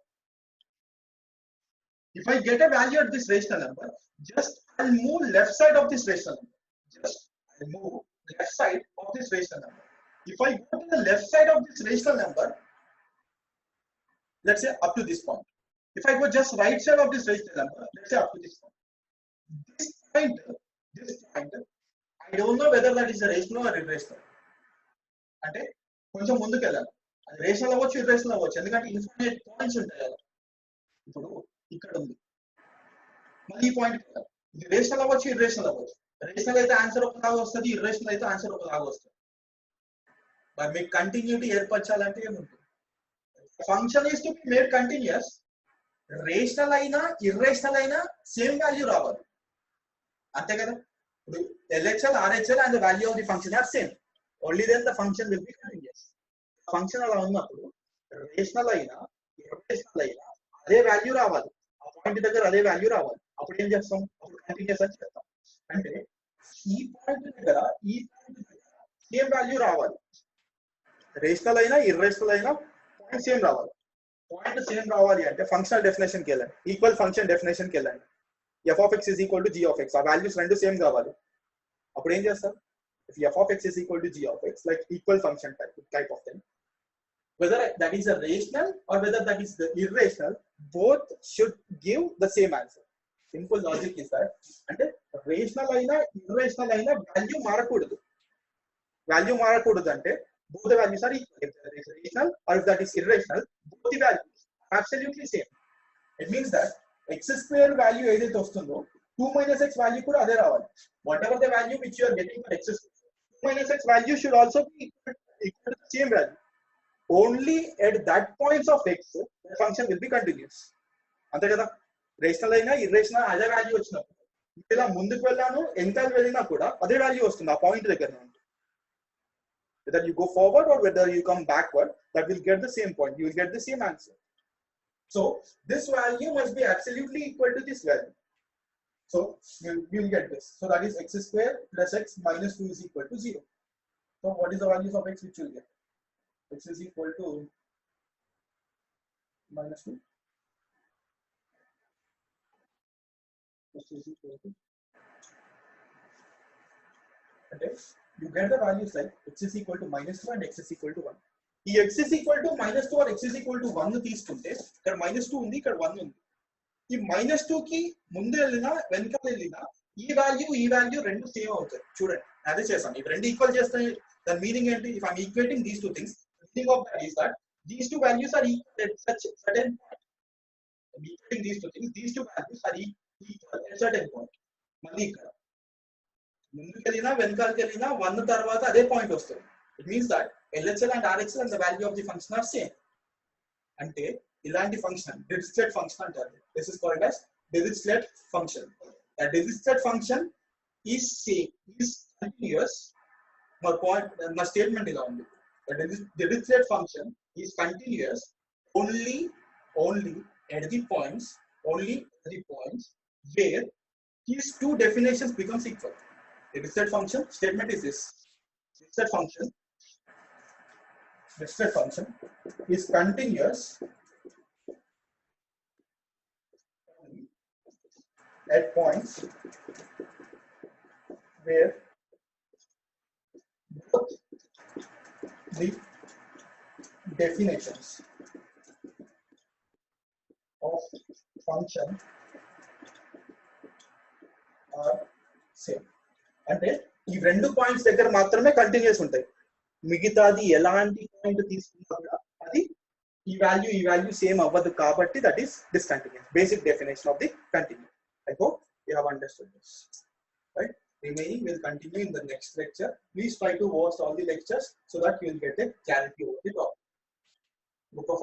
If I get a value at this rational number, just I'll move left side of this rational number. Just I'll move left side of this rational number. If I go to the left side of this rational number, let's say up to this point. If I go just right side of this rational number, let's say up to this point. This point, I don't know whether that is a rational or irrational. అంటే కొంచెం ముందుకు వెళ్ళాలి. అది rational అవ్వచ్చు, irrational అవ్వచ్చు, ఎందుకంటే infinite points ఉంటాయి కదా. ఇప్పుడు ఇక్కడ ఉంది, మళ్ళీ ఈ పాయింట్ ఇది రేషనల్ అవ్వచ్చు, ఇర్రేషనల్ అవ్వచ్చు. రేషనల్ అయితే ఆన్సర్ ఒకలాగా వస్తుంది, ఇర్రేషనల్ అయితే ఆన్సర్ ఒకలాగా వస్తుంది. మరి మీకు కంటిన్యూటీ ఏర్పరచాలంటే ఏముంటుంది? Function is to be made continuous. Rational అయినా ఇర్రేషనల్ అయినా సేమ్ వాల్యూ రావాలి, అంతే కదా. ఇప్పుడు LHL, RHL and the value of the function are same. Only then the function will be continuous. Function అలా ఉన్నప్పుడు రేషనల్ అయినా ఇర్రేషనల్ అయినా అదే వాల్యూ రావాలి, ఆ పాయింట్ దగ్గర అదే వాల్యూ రావాలి. అప్పుడు ఏం చేస్తాం? అప్పుడు కంటిన్యూస్ అని చేస్తాం. అంటే ఈ పాయింట్ దగ్గర ఈ పాయింట్ దగ్గర సేమ్ వాల్యూ రావాలి. రేషనల్ అయినా ఇర్రేషనల్ అయినా పాయింట్ సేమ్ రావాలి. పాయింట్ సేమ్ రావాలి అంటే ఫంక్షనల్ డెఫినేషన్కి వెళ్ళండి, ఈక్వల్ ఫంక్షన్ డెఫినేషన్కి వెళ్ళండి. f of x is equal to g of x. ఆ వాల్యూస్ రెండు సేమ్ కావాలి. అప్పుడు ఏం చేస్తారు? If f of x is equal to g of x, like equal function type of thing, whether that is a rational or whether that is the irrational, both should give the same answer. Simple logic is that అంటే rational అయినా irrational అయినా value మారకూడదు. Value మారకూడదు అంటే both the values are equal. If that is rational or if that is irrational, both the values are absolutely same. It means that x square value ఏదైతే వస్తుందో 2 minus x value కూడా అదే రావాలి. Whatever the value which you are getting for x square, 2 minus x value should also be equal to the same value. Only at that points of x, the function will be continuous. అంతే కదా. Rational అయినా irrational అదే value వచ్చినప్పుడు ఇలా ముందుకు వెళ్ళాను ఎంత వెళ్ళినా కూడా అదే వాల్యూ వస్తుంది ఆ పాయింట్ దగ్గర నుండి. Whether you go forward or whether you come backward, that will get the same point. You will get the same answer. So this value must be absolutely equal to this value. So you will get this. So that is x square plus x minus 2 is equal to 0. So what is the values of x which you will get? X is equal to minus 2. X is equal to. Okay. You get the values like x is equal to minus 2 and x is equal to 1. ఈ x is equal to minus 2 or x is equal to 1 తీసుకుంటే ఇక్కడ minus 2 ఉంది, ఇక్కడ 1 ఉంది. ఈ minus 2 కి ముందు వెళ్ళినా వెనకాల వెళ్ళినా ఈ వాల్యూ రెండు సేమ్ అవుతాయి. చూడండి అదే చేస్తాను. ఇవి రెండు ఈక్వల్ చేస్తే దాని మీనింగ్ ఏంటి? If I'm equating these two things, meaning of that is that these two values are equal at such certain point. Equating these two things, these two values are equal at certain point. మళ్ళీ ఇక్కడ ముందుకు వెళ్ళినా వెనకాలకి వెళ్ళినా 1 తర్వాత అదే point వస్తుంది. It means that LHL and RHL and the value of the function are same. అంటే ఇలాంటి ఫంక్షన్ Dirichlet function అంటారు. This is called as Dirichlet function. A Dirichlet function is same, is continuous. My statement ఇలా ఉంది. A Dirichlet function is continuous only at the points where these two definitions becomes equal. The Dirichlet function statement is this. Dirichlet function is continuous at points where both the definitions of function are same. అంటే ఈ 2 points దగ్గర మాత్రమే continuous ఉంటాయి. మిగతాది ఎలాంటి point తీసుకున్నా కూడా అది ఈ వాల్యూ సేమ్ అవ్వదు కాబట్టి that is discontinuous. Basic definition of the continuous. I hope you have understood this. Right? Remaining will continue in the next lecture. Please try to watch all the lectures so that you will get a clarity over the topic. Book of